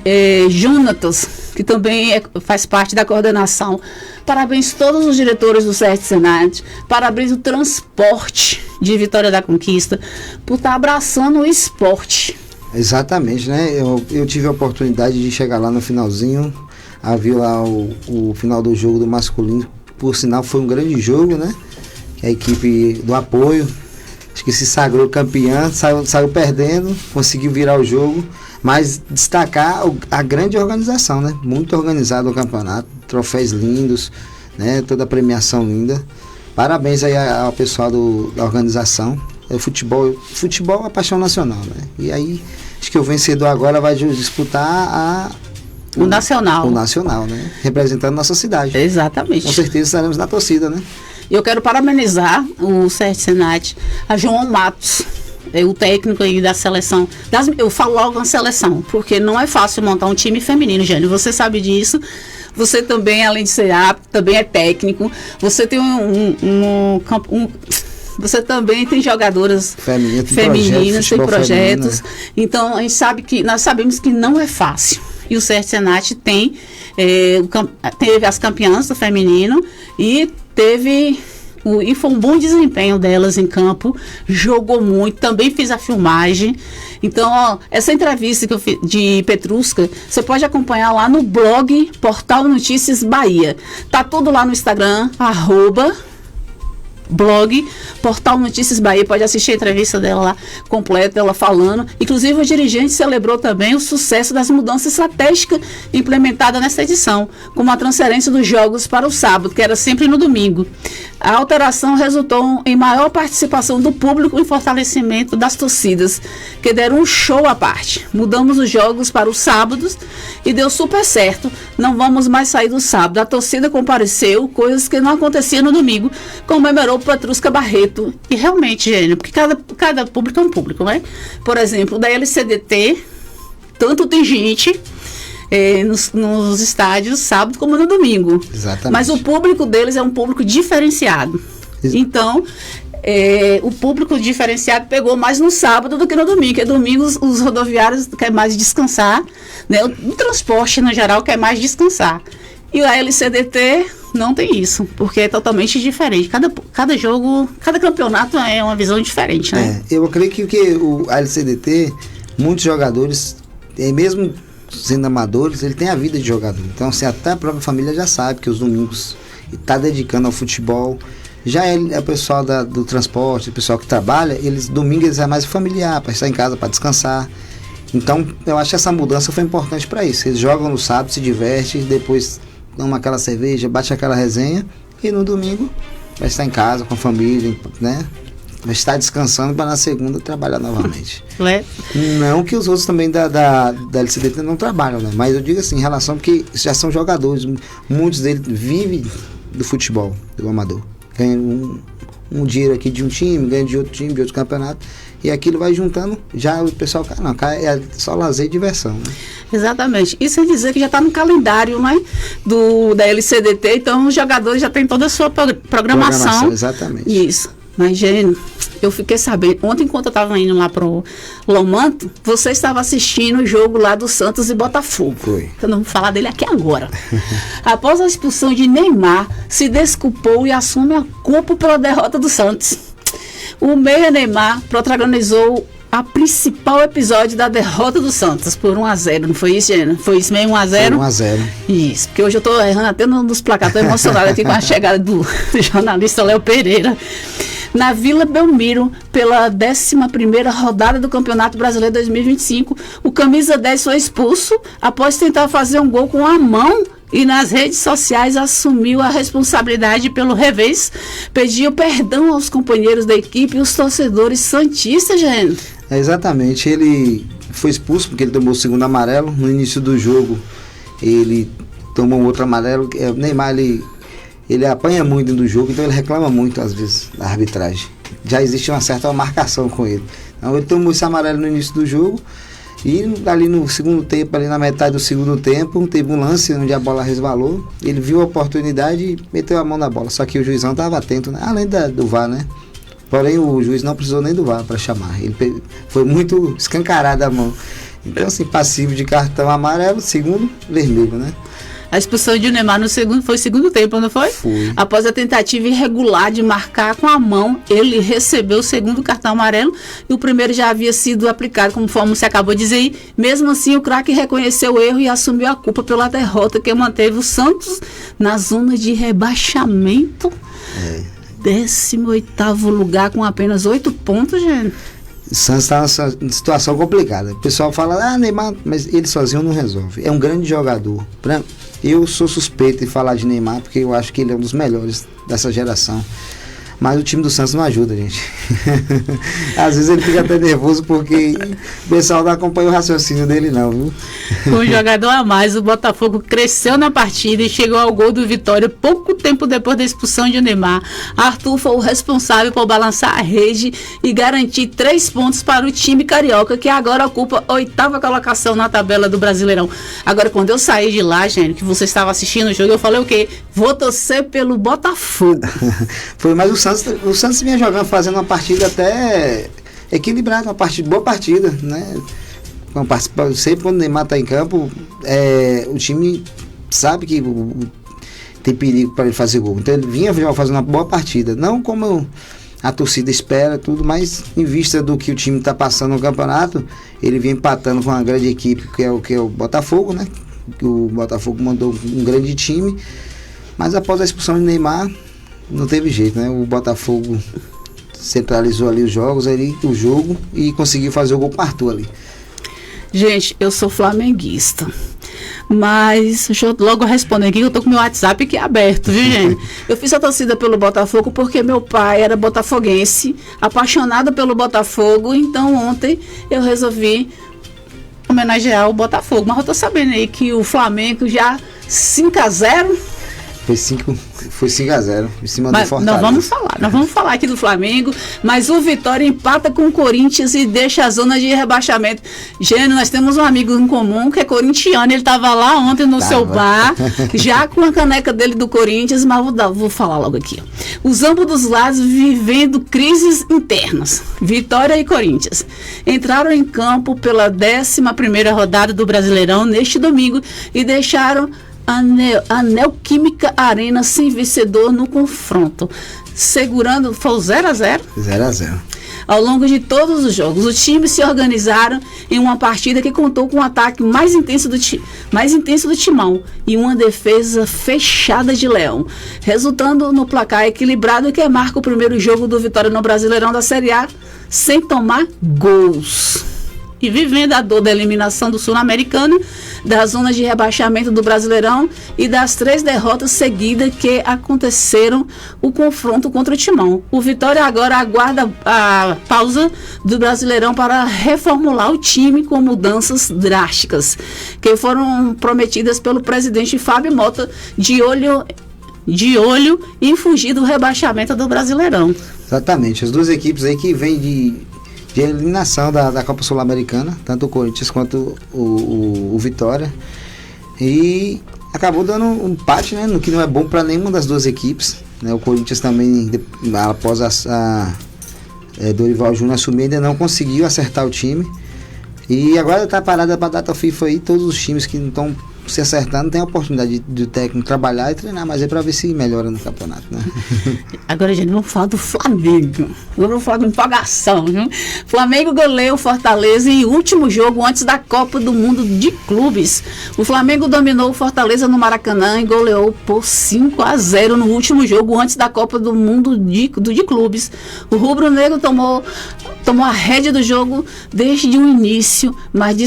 Jonatas, que também faz parte da coordenação. Parabéns a todos os diretores do Sete Senat. Parabéns ao transporte de Vitória da Conquista por estar abraçando o esporte. Exatamente, né? Eu tive a oportunidade de chegar lá no finalzinho, a ver lá o final do jogo do masculino. Por sinal, foi um grande jogo, né? A equipe do apoio, acho que se sagrou campeã, saiu perdendo, conseguiu virar o jogo, mas destacar a grande organização, né? Muito organizado o campeonato, troféus lindos, né? Toda a premiação linda. Parabéns aí ao pessoal da organização. Futebol é uma paixão nacional, né? E aí, acho que o vencedor agora vai disputar o Nacional. O Nacional, né? Representando nossa cidade. Exatamente. Com certeza estaremos na torcida, né? Eu quero parabenizar o Sete Senat, a João Matos, o técnico aí da seleção. Eu falo logo na seleção, porque não é fácil montar um time feminino, Jânio. Você sabe disso. Você também, além de ser apto, também é técnico. Você tem você também tem jogadoras femininas, tem projetos. Então, nós sabemos que não é fácil. E o Sete Senat teve as campeãs do feminino e teve E foi um bom desempenho delas em campo, jogou muito, também fiz a filmagem. Então, ó, essa entrevista que eu fiz de Petruska, você pode acompanhar lá no blog Portal Notícias Bahia. Tá tudo lá no Instagram, blog Portal Notícias Bahia, pode assistir a entrevista dela lá completa, ela falando. Inclusive o dirigente celebrou também o sucesso das mudanças estratégicas implementadas nessa edição, como a transferência dos jogos para o sábado, que era sempre no domingo. A alteração resultou em maior participação do público e fortalecimento das torcidas, que deram um show à parte. Mudamos os jogos para os sábados e deu super certo. Não vamos mais sair do sábado. A torcida compareceu, coisas que não aconteciam no domingo, comemorou Petruska Barreto. E realmente, gênio, porque cada público é um público, né? Por exemplo, da LCDT, tanto tem gente nos estádios sábado como no domingo. Exatamente. Mas o público deles é um público diferenciado. Então, o público diferenciado pegou mais no sábado do que no domingo, porque domingo os rodoviários querem mais descansar, né? O transporte, no geral, quer mais descansar. E a LCDT não tem isso, porque é totalmente diferente. Cada jogo, cada campeonato é uma visão diferente, né? Eu creio que a LCDT, muitos jogadores, mesmo sendo amadores, ele tem a vida de jogador. Então, assim, até a própria família já sabe que os domingos está dedicando ao futebol. Já o pessoal do transporte, o pessoal que trabalha, domingos é mais familiar, para estar em casa, para descansar. Então, eu acho que essa mudança foi importante para isso. Eles jogam no sábado, se divertem, depois toma aquela cerveja, bate aquela resenha, e no domingo vai estar em casa com a família, né? Vai estar descansando para na segunda trabalhar novamente. Não que os outros também da LCDT não trabalham, né? Mas eu digo assim, em relação, porque já são jogadores, muitos deles vivem do futebol, do amador. Ganham um dinheiro aqui de um time, ganha de outro time, de outro campeonato, e aquilo vai juntando, já o pessoal, é só lazer e diversão, né? Exatamente. Isso quer dizer que já está no calendário, né, da LCDT, então os jogadores já têm toda a sua programação. Exatamente. Isso. Mas, Gênio, eu fiquei sabendo, ontem enquanto eu estava indo lá pro Lomanto, você estava assistindo o jogo lá do Santos e Botafogo. Foi. Eu não vou falar dele aqui agora. Após a expulsão de Neymar, se desculpou e assume a culpa pela derrota do Santos. O meia Neymar protagonizou a principal episódio da derrota do Santos por 1-0, não foi isso, Gênio? Foi isso mesmo, 1-0? Foi 1-0. Isso, porque hoje eu estou errando até nos placares, estou emocionada aqui com a chegada do jornalista Léo Pereira. Na Vila Belmiro, pela 11ª rodada do Campeonato Brasileiro 2025, o camisa 10 foi expulso após tentar fazer um gol com a mão e nas redes sociais assumiu a responsabilidade pelo revés, pediu perdão aos companheiros da equipe e os torcedores santistas, gente. Exatamente, ele foi expulso porque ele tomou o segundo amarelo. No início do jogo ele tomou outro amarelo. O Neymar ele apanha muito do jogo, então ele reclama muito às vezes da arbitragem. Já existe uma certa marcação com ele. Então ele tomou esse amarelo no início do jogo e ali no segundo tempo, ali na metade do segundo tempo, teve um lance onde a bola resvalou. Ele viu a oportunidade e meteu a mão na bola, só que o juizão estava atento, né? Além do VAR, né? Porém o juiz não precisou nem do VAR para chamar. Ele foi muito escancarada a mão. Então assim, passivo de cartão amarelo, segundo vermelho, né? A expulsão de Neymar foi segundo tempo, não foi? Foi. Após a tentativa irregular de marcar com a mão, ele recebeu o segundo cartão amarelo e o primeiro já havia sido aplicado, conforme você acabou de dizer aí. Mesmo assim, o craque reconheceu o erro e assumiu a culpa pela derrota que manteve o Santos na zona de rebaixamento. 18º lugar com apenas 8 pontos, gente. O Santos está numa situação complicada. O pessoal fala, Neymar, mas ele sozinho não resolve. É um grande jogador. Eu sou suspeito de falar de Neymar, porque eu acho que ele é um dos melhores dessa geração. Mas o time do Santos não ajuda, gente. Às vezes ele fica até nervoso porque o pessoal não acompanha o raciocínio dele não, viu? Com um jogador a mais, o Botafogo cresceu na partida e chegou ao gol do Vitória pouco tempo depois da expulsão de Neymar. Arthur foi o responsável por balançar a rede e garantir 3 pontos para o time carioca, que agora ocupa a 8ª colocação na tabela do Brasileirão. Agora, quando eu saí de lá, gente, que você estava assistindo o jogo, eu falei o quê? Vou torcer pelo Botafogo. Foi mais o Santos vinha jogando, fazendo uma partida até equilibrada, boa partida, né? Sempre quando o Neymar está em campo, o time sabe que tem perigo para ele fazer gol. Então ele vinha fazendo uma boa partida, não como a torcida espera, tudo, mas em vista do que o time está passando no campeonato, ele vinha empatando com uma grande equipe que é o Botafogo, né? O Botafogo mandou um grande time, mas após a expulsão de Neymar, não teve jeito, né? O Botafogo centralizou ali o jogo e conseguiu fazer o gol para Arthur ali. Gente, eu sou flamenguista, mas deixa eu logo responder aqui, eu tô com meu WhatsApp aqui aberto, viu, gente? Eu fiz a torcida pelo Botafogo porque meu pai era botafoguense, apaixonado pelo Botafogo, então ontem eu resolvi homenagear o Botafogo, mas eu tô sabendo aí que o Flamengo já 5-0. Foi 5-0 em cima do Fortaleza. Nós vamos falar aqui do Flamengo, mas o Vitória empata com o Corinthians e deixa a zona de rebaixamento. Gênio, nós temos um amigo em comum que é corintiano, ele estava lá ontem no seu bar, já com a caneca dele do Corinthians, mas vou falar logo aqui. Os ambos dos lados vivendo crises internas. Vitória e Corinthians entraram em campo pela 11ª rodada do Brasileirão neste domingo e deixaram a Neoquímica Arena sem vencedor no confronto, segurando, foi o 0-0? 0-0. Ao longo de todos os jogos, os times se organizaram em uma partida que contou com um ataque mais intenso do Timão e uma defesa fechada de Leão, resultando no placar equilibrado que marca o primeiro jogo do Vitória no Brasileirão da Série A sem tomar gols. E vivendo a dor da eliminação do Sul-Americano, da zona de rebaixamento do Brasileirão e das 3 derrotas seguidas que aconteceram o confronto contra o Timão. O Vitória agora aguarda a pausa do Brasileirão para reformular o time com mudanças drásticas, que foram prometidas pelo presidente Fábio Mota, de olho em fugir do rebaixamento do Brasileirão. Exatamente, as duas equipes aí que vêm de eliminação da Copa Sul-Americana, tanto o Corinthians quanto o Vitória, e acabou dando um empate, né, no que não é bom para nenhuma das duas equipes, né? O Corinthians também, após Dorival Júnior assumir, ainda não conseguiu acertar o time, e agora está parada para a data FIFA aí. Todos os times que não estão se acertando tem a oportunidade do técnico trabalhar e treinar mais para ver se melhora no campeonato, né? Agora, gente, vamos falar do Flamengo. Vamos falar de empolgação, viu? Flamengo goleou o Fortaleza em último jogo antes da Copa do Mundo de Clubes. O Flamengo dominou o Fortaleza no Maracanã e goleou por 5-0 no último jogo antes da Copa do Mundo de Clubes. O rubro-negro tomou a rédea do jogo desde o início, mas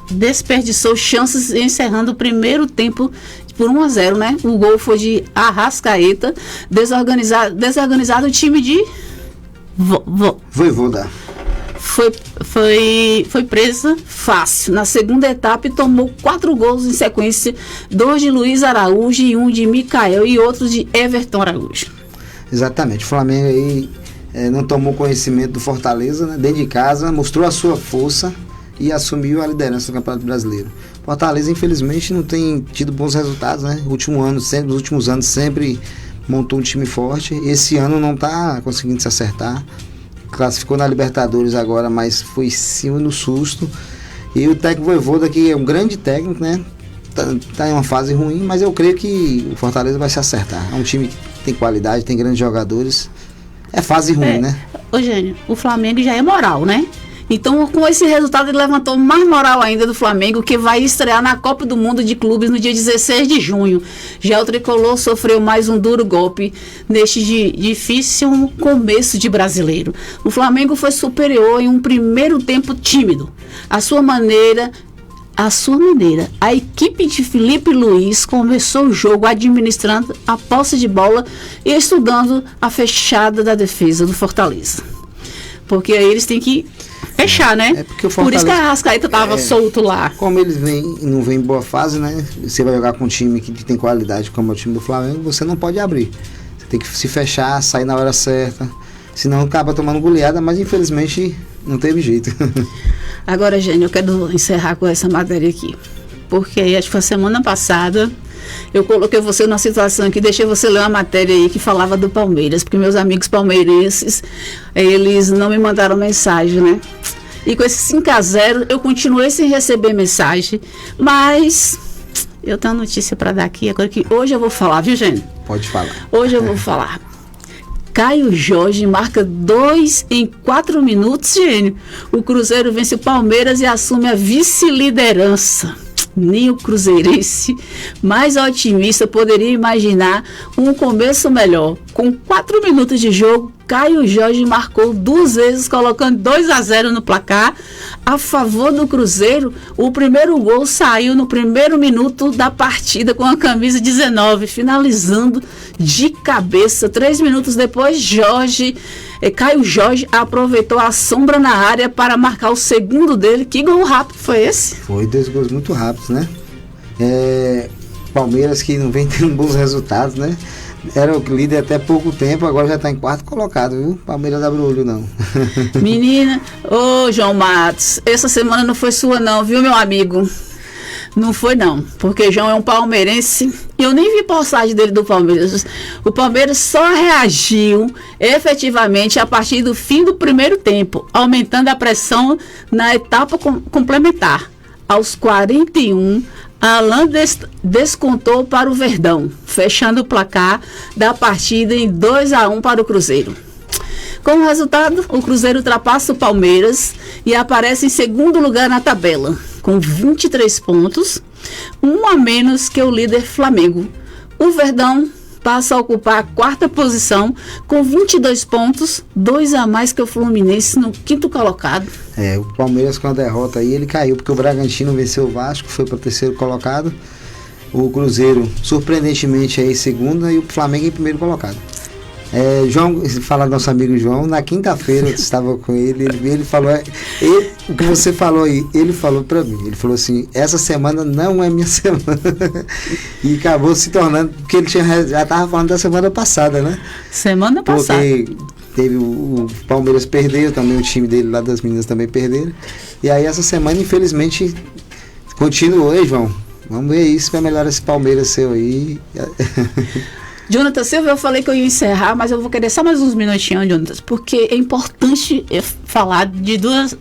desperdiçou chances encerrando o primeiro tempo por 1-0, né? O gol foi de Arrascaeta, desorganizado o time de Voivoda. Foi presa fácil. Na segunda etapa tomou 4 gols em sequência, 2 de Luiz Araújo e 1 de Micael e outro de Everton Araújo. Exatamente, o Flamengo aí não tomou conhecimento do Fortaleza, né? Dentro de casa, mostrou a sua força e assumiu a liderança do Campeonato Brasileiro. Fortaleza, infelizmente, não tem tido bons resultados, né? Nos últimos anos sempre montou um time forte. Esse ano não está conseguindo se acertar. Classificou na Libertadores agora, mas foi sim no susto. E o técnico Voivoda, que é um grande técnico, né? Tá em uma fase ruim, mas eu creio que o Fortaleza vai se acertar. É um time que tem qualidade, tem grandes jogadores. É fase ruim, né? Ô, Gênio, o Flamengo já é moral, né? Então, com esse resultado, ele levantou mais moral ainda do Flamengo, que vai estrear na Copa do Mundo de Clubes no dia 16 de junho. Já o Tricolor sofreu mais um duro golpe neste difícil começo de Brasileiro. O Flamengo foi superior em um primeiro tempo tímido. À sua maneira, a equipe de Felipe Luiz começou o jogo administrando a posse de bola e estudando a fechada da defesa do Fortaleza. Porque aí eles têm que fechar, né? Porque o Fortaleza, por isso que a Arrascaeta estava solto lá. Como eles não vêm em boa fase, né? Você vai jogar com um time que tem qualidade como é o time do Flamengo, você não pode abrir. Você tem que se fechar, sair na hora certa. Senão acaba tomando goleada, mas infelizmente não teve jeito. Agora, Gênio, eu quero encerrar com essa matéria aqui. Porque acho que foi semana passada eu coloquei você numa situação que deixei você ler uma matéria aí que falava do Palmeiras, porque meus amigos palmeirenses, eles não me mandaram mensagem, né? E com esse 5-0 eu continuei sem receber mensagem, mas eu tenho uma notícia para dar aqui, agora que hoje eu vou falar, viu, Gênio? Pode falar. Hoje eu vou falar. Caio Jorge marca 2 em 4 minutos, Gênio. O Cruzeiro vence o Palmeiras e assume a vice-liderança. Nem o cruzeirense mais otimista poderia imaginar um começo melhor. Com 4 minutos de jogo, Caio Jorge marcou 2 vezes, colocando 2-0 no placar a favor do Cruzeiro. O primeiro gol saiu no primeiro minuto da partida com a camisa 19, finalizando de cabeça. 3 minutos depois, Caio Jorge aproveitou a sombra na área para marcar o segundo dele. Que gol rápido foi esse? Foi 2 gols muito rápidos, né? Palmeiras que não vem tendo bons resultados, né? Era o líder até pouco tempo, agora já está em 4º colocado, viu? Palmeiras abre o olho, não. Menina, João Matos, essa semana não foi sua não, viu, meu amigo? Não foi não, porque João é um palmeirense e eu nem vi postagem dele do Palmeiras. O Palmeiras só reagiu efetivamente a partir do fim do primeiro tempo, aumentando a pressão na etapa complementar. Aos 41, Alain descontou para o Verdão, fechando o placar da partida em 2-1 para o Cruzeiro. Com o resultado, o Cruzeiro ultrapassa o Palmeiras e aparece em segundo lugar na tabela, com 23 pontos, 1 a menos que o líder Flamengo. O Verdão passa a ocupar a 4ª posição, com 22 pontos, 2 a mais que o Fluminense no 5º colocado. O Palmeiras com a derrota aí, ele caiu, porque o Bragantino venceu o Vasco, foi para o 3º colocado. O Cruzeiro, surpreendentemente, aí segundo, e o Flamengo em 1º colocado. João, falar do nosso amigo João, na quinta-feira eu estava com ele falou, o que você falou aí, ele falou para mim, ele falou assim, essa semana não é minha semana, e acabou se tornando, porque ele já estava falando da semana passada, né? Semana passada. Porque teve o Palmeiras perdeu, também o time dele lá das meninas também perderam, e aí essa semana, infelizmente, continuou, João, vamos ver isso, vai melhorar esse Palmeiras seu aí. Jonathan Silva, eu falei que eu ia encerrar, mas eu vou querer só mais uns minutinhos, Jonathan, porque é importante falar de duas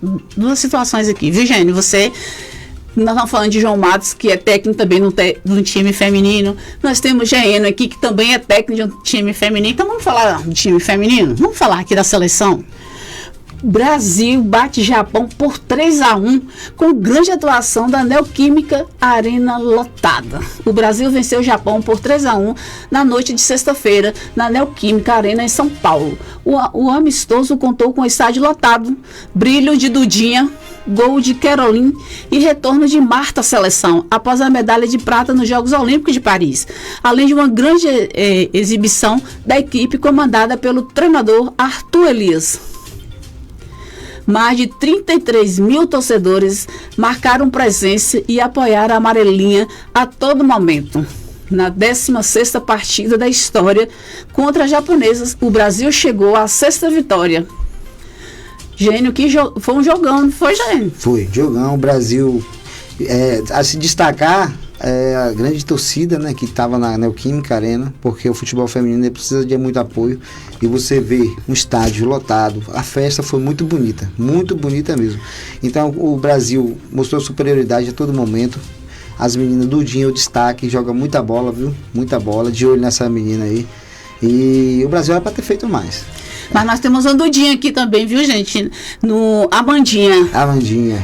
situações aqui. Viu, Gênio? Nós estamos falando de João Matos, que é técnico também no time feminino. Nós temos Gênio aqui, que também é técnico de um time feminino. Então vamos falar do time feminino? Vamos falar aqui da seleção? Brasil bate Japão por 3-1, com grande atuação da Neoquímica Arena lotada. O Brasil venceu o Japão por 3-1 na noite de sexta-feira, na Neoquímica Arena em São Paulo. O amistoso contou com o estádio lotado, brilho de Dudinha, gol de Caroline e retorno de Marta à seleção, após a medalha de prata nos Jogos Olímpicos de Paris, além de uma grande exibição da equipe comandada pelo treinador Arthur Elias. Mais de 33 mil torcedores marcaram presença e apoiaram a amarelinha a todo momento. Na 16ª partida da história contra as japonesas, o Brasil chegou à 6ª vitória. Gênio, que foi um jogão, não foi, Gênio? Foi, jogão. O Brasil, a se destacar, a grande torcida, né, que estava na Neoquímica Arena, porque o futebol feminino precisa de muito apoio, e você vê um estádio lotado, a festa foi muito bonita mesmo. Então o Brasil mostrou superioridade a todo momento. As meninas, Dudinha, o destaque, joga muita bola, viu? Muita bola, de olho nessa menina aí. E o Brasil era para ter feito mais. Mas nós temos a Dudinha aqui também, viu, gente? Amandinha.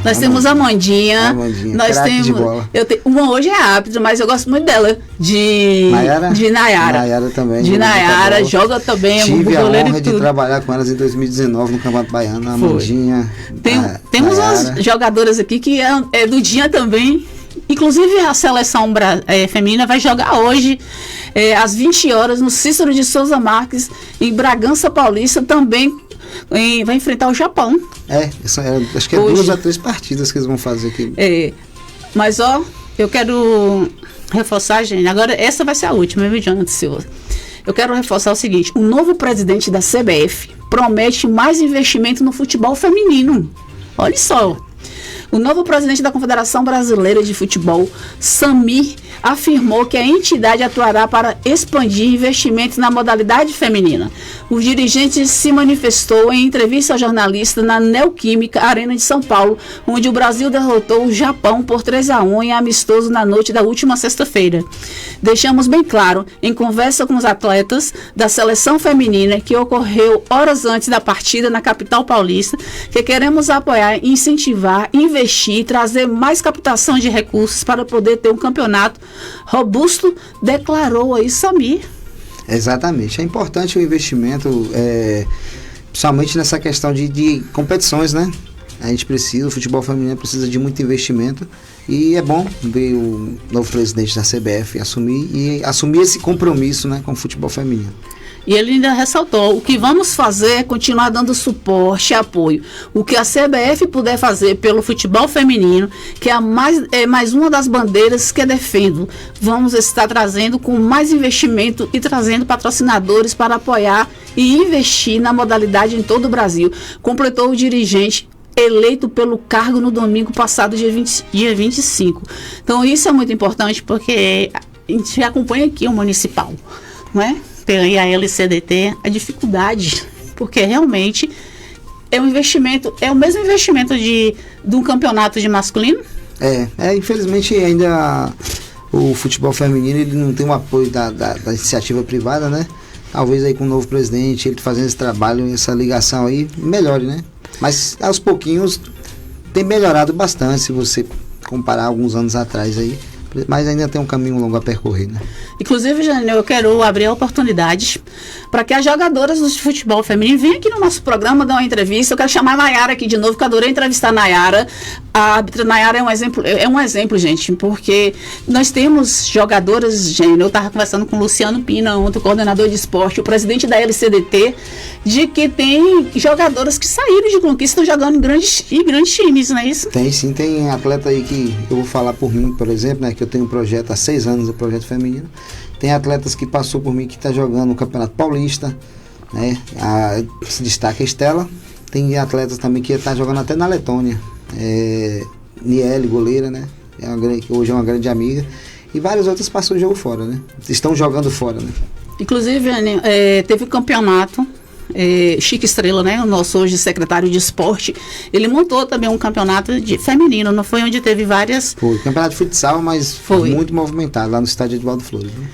Nós temos a Amandinha. Nós temos. De bola. Uma hoje é árbitro, mas eu gosto muito dela. De Nayara. Nayara também. De Nayara, joga também. Tive a honra de trabalhar com elas em 2019 no Campeonato Baiano. A Amandinha. Temos umas jogadoras aqui que é Dudinha também. Inclusive a seleção feminina vai jogar hoje às 20 horas no Cícero de Souza Marques, em Bragança Paulista, também vai enfrentar o Japão. Acho que é hoje. 2 a 3 partidas que eles vão fazer aqui. Mas eu quero reforçar, gente, agora essa vai ser a última, viu, Jonathan Silva? Eu quero reforçar o seguinte: o novo presidente da CBF promete mais investimento no futebol feminino. Olha só. O novo presidente da Confederação Brasileira de Futebol, Samir, afirmou que a entidade atuará para expandir investimentos na modalidade feminina. O dirigente se manifestou em entrevista ao jornalista na Neoquímica Arena de São Paulo, onde o Brasil derrotou o Japão por 3-1 em amistoso na noite da última sexta-feira. Deixamos bem claro, em conversa com os atletas da seleção feminina, que ocorreu horas antes da partida na capital paulista, que queremos apoiar, incentivar, investir e trazer mais captação de recursos para poder ter um campeonato robusto, declarou aí Samir. Exatamente, é importante o investimento, principalmente nessa questão de competições, né? A gente precisa, o futebol feminino precisa de muito investimento e é bom ver o novo presidente da CBF assumir esse compromisso, né, com o futebol feminino. E ele ainda ressaltou, o que vamos fazer é continuar dando suporte e apoio. O que a CBF puder fazer pelo futebol feminino, que é mais uma das bandeiras que eu defendo. Vamos estar trazendo com mais investimento e trazendo patrocinadores para apoiar e investir na modalidade em todo o Brasil. Completou o dirigente eleito pelo cargo no domingo passado, dia 25. Então isso é muito importante porque a gente acompanha aqui o municipal, não é? Tem aí a LCDT, a dificuldade, porque realmente é um investimento, é o mesmo investimento de um campeonato de masculino? Infelizmente ainda o futebol feminino ele não tem o apoio da iniciativa privada, né? Talvez aí com o novo presidente, ele fazendo esse trabalho, essa ligação aí, melhore, né? Mas aos pouquinhos tem melhorado bastante se você comparar alguns anos atrás aí, mas ainda tem um caminho longo a percorrer, né? Inclusive, Jânio, eu quero abrir oportunidades para que as jogadoras do futebol feminino venham aqui no nosso programa dar uma entrevista. Eu quero chamar a Nayara aqui de novo, que eu adorei entrevistar a Nayara. A árbitra Nayara é um exemplo, gente, porque nós temos jogadoras, Jânio, eu estava conversando com o Luciano Pina, ontem, o coordenador de esporte, o presidente da LCDT, de que tem jogadoras que saíram de conquista, estão jogando em grandes times, não é isso? Tem sim, tem atleta aí que eu vou falar por mim, por exemplo, né, que eu tenho um projeto há 6 anos, o projeto feminino. Tem atletas que passou por mim que está jogando no Campeonato Paulista, né? Se destaca a Estela. Tem atletas também que está jogando até na Letônia. Niele, goleira, né? Hoje é uma grande amiga. E várias outras passou o jogo fora, né? Estão jogando fora, né? Inclusive, teve o campeonato. Chico Estrela, né, o nosso hoje secretário de esporte, ele montou também um campeonato feminino, não foi onde teve várias... Foi, campeonato de futsal, mas foi muito movimentado lá no estádio Edvaldo Flores. Né?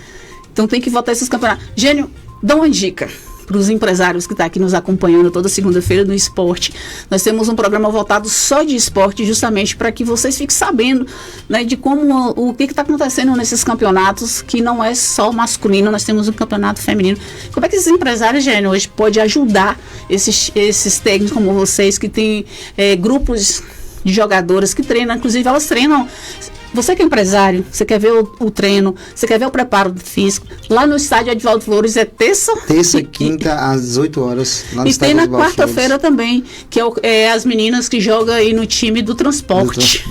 Então tem que voltar esses campeonatos. Gênio, dá uma dica para os empresários que estão aqui nos acompanhando toda segunda-feira no esporte. Nós temos um programa voltado só de esporte, justamente para que vocês fiquem sabendo, né, de como o que está acontecendo nesses campeonatos, que não é só masculino, nós temos um campeonato feminino. Como é que esses empresários, Gênio, hoje podem ajudar esses técnicos como vocês, que têm grupos de jogadoras que treinam, inclusive elas treinam. Você que é empresário, você quer ver o treino, você quer ver o preparo físico, lá no estádio Edvaldo Flores é terça e quinta às 18 horas. Lá no e tem na quarta-feira também, que é as meninas que jogam aí no time do transporte.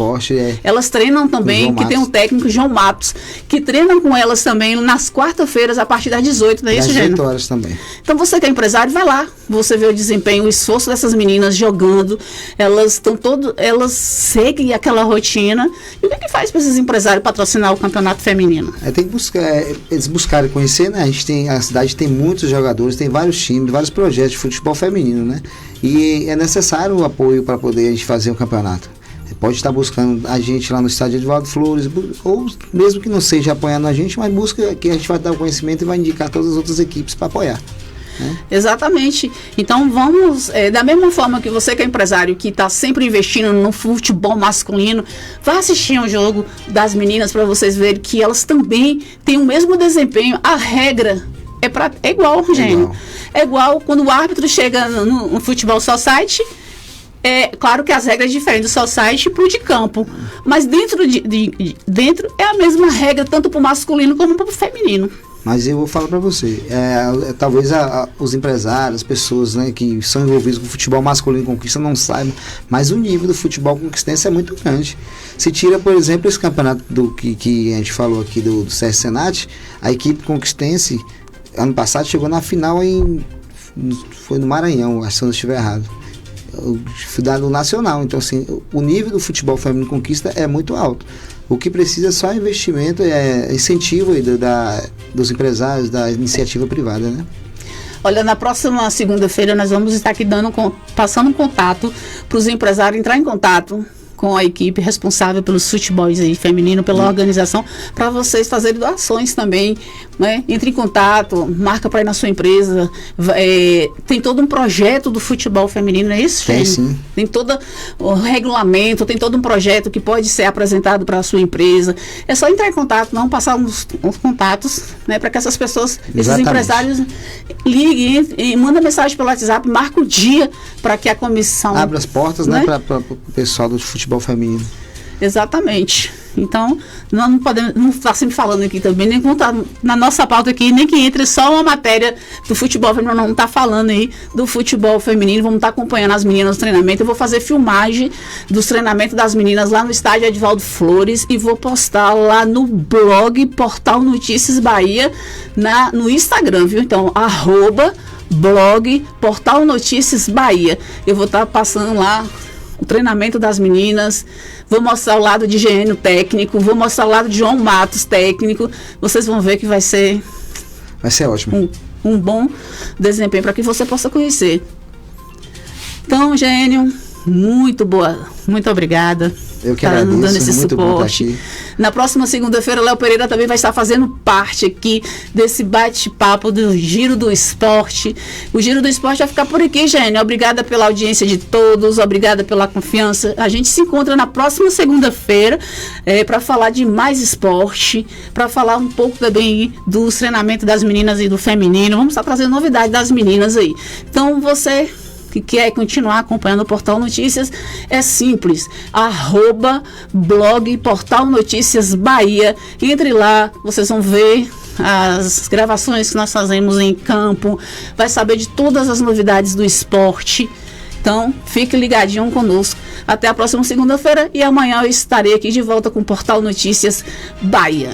Elas treinam também, que tem um técnico, João Matos, que treinam com elas também nas quarta-feiras a partir das 18, não é isso, Gênio? Às 18 horas também. Então você que é empresário, vai lá, você vê o desempenho, o esforço dessas meninas jogando, elas seguem aquela rotina. E o que faz para esses empresários patrocinar o campeonato feminino? Tem que buscar, eles buscarem conhecer, né? A cidade tem muitos jogadores, tem vários times, vários projetos de futebol feminino, né? E é necessário o apoio para poder a gente fazer o campeonato. Você pode estar buscando a gente lá no estádio Edvaldo Flores, ou mesmo que não seja apoiando a gente, mas busca que a gente vai dar o conhecimento e vai indicar todas as outras equipes para apoiar. Exatamente. Então vamos, da mesma forma que você que é empresário, que está sempre investindo no futebol masculino, vá assistir um jogo das meninas para vocês verem que elas também têm o mesmo desempenho. A regra é igual, Gênio. É igual quando o árbitro chega no futebol society. É claro que as regras diferentes do society para o de campo, mas dentro é a mesma regra tanto para o masculino como para o feminino. Mas eu vou falar para você, talvez os empresários, as pessoas, né, que são envolvidos com o futebol masculino conquista não saibam, mas o nível do futebol conquistense é muito grande. Se tira, por exemplo, esse campeonato que a gente falou aqui do CS Senat, a equipe conquistense, ano passado, chegou na final foi no Maranhão, acho que eu não estiver errado. do nacional. Então, assim, o nível do futebol feminino conquista é muito alto. O que precisa é só investimento, incentivo aí dos empresários, da iniciativa privada, né? Olha, na próxima segunda-feira nós vamos estar aqui passando um contato para os empresários entrar em contato com a equipe responsável pelos futebols aí feminino, pela organização, para vocês fazerem doações também, né? Entre em contato, marca para ir na sua empresa. Tem todo um projeto do futebol feminino, não é isso, Tem sim. Tem todo o regulamento, tem todo um projeto que pode ser apresentado para a sua empresa. É só entrar em contato, não passar uns contatos, né? Para que essas pessoas, esses empresários, liguem e mandem mensagem pelo WhatsApp, marca o dia para que a comissão... Abre as portas, né? Para o pessoal do futebol feminino. Exatamente. Então, nós não podemos, não está sempre falando aqui também, nem contar na nossa pauta aqui, nem que entre só uma matéria do futebol feminino, não está falando aí do futebol feminino, vamos estar acompanhando as meninas no treinamento. Eu vou fazer filmagem dos treinamentos das meninas lá no estádio Edivaldo Flores e vou postar lá no blog Portal Notícias Bahia, no Instagram, viu? Então, @blog Portal Notícias Bahia. Eu vou estar passando lá o treinamento das meninas, vou mostrar o lado de Gênio técnico, vou mostrar o lado de João Matos técnico. Vocês vão ver que vai ser ótimo. Um bom desempenho para que você possa conhecer. Então, Gênio, muito obrigada. Eu que agradeço, dando esse muito suporte. bom estar aqui. Na próxima segunda-feira, Léo Pereira também vai estar fazendo parte aqui desse bate-papo do Giro do Esporte. O Giro do Esporte vai ficar por aqui, Gênio. Obrigada pela audiência de todos, obrigada pela confiança. A gente se encontra na próxima segunda-feira para falar de mais esporte, para falar um pouco também do treinamento das meninas e do feminino. Vamos estar trazendo novidade das meninas aí. Então, você que quer continuar acompanhando o Portal Notícias, é simples, @blog Portal Notícias Bahia. Entre lá, vocês vão ver as gravações que nós fazemos em campo, vai saber de todas as novidades do esporte. Então, fique ligadinho conosco. Até a próxima segunda-feira e amanhã eu estarei aqui de volta com o Portal Notícias Bahia.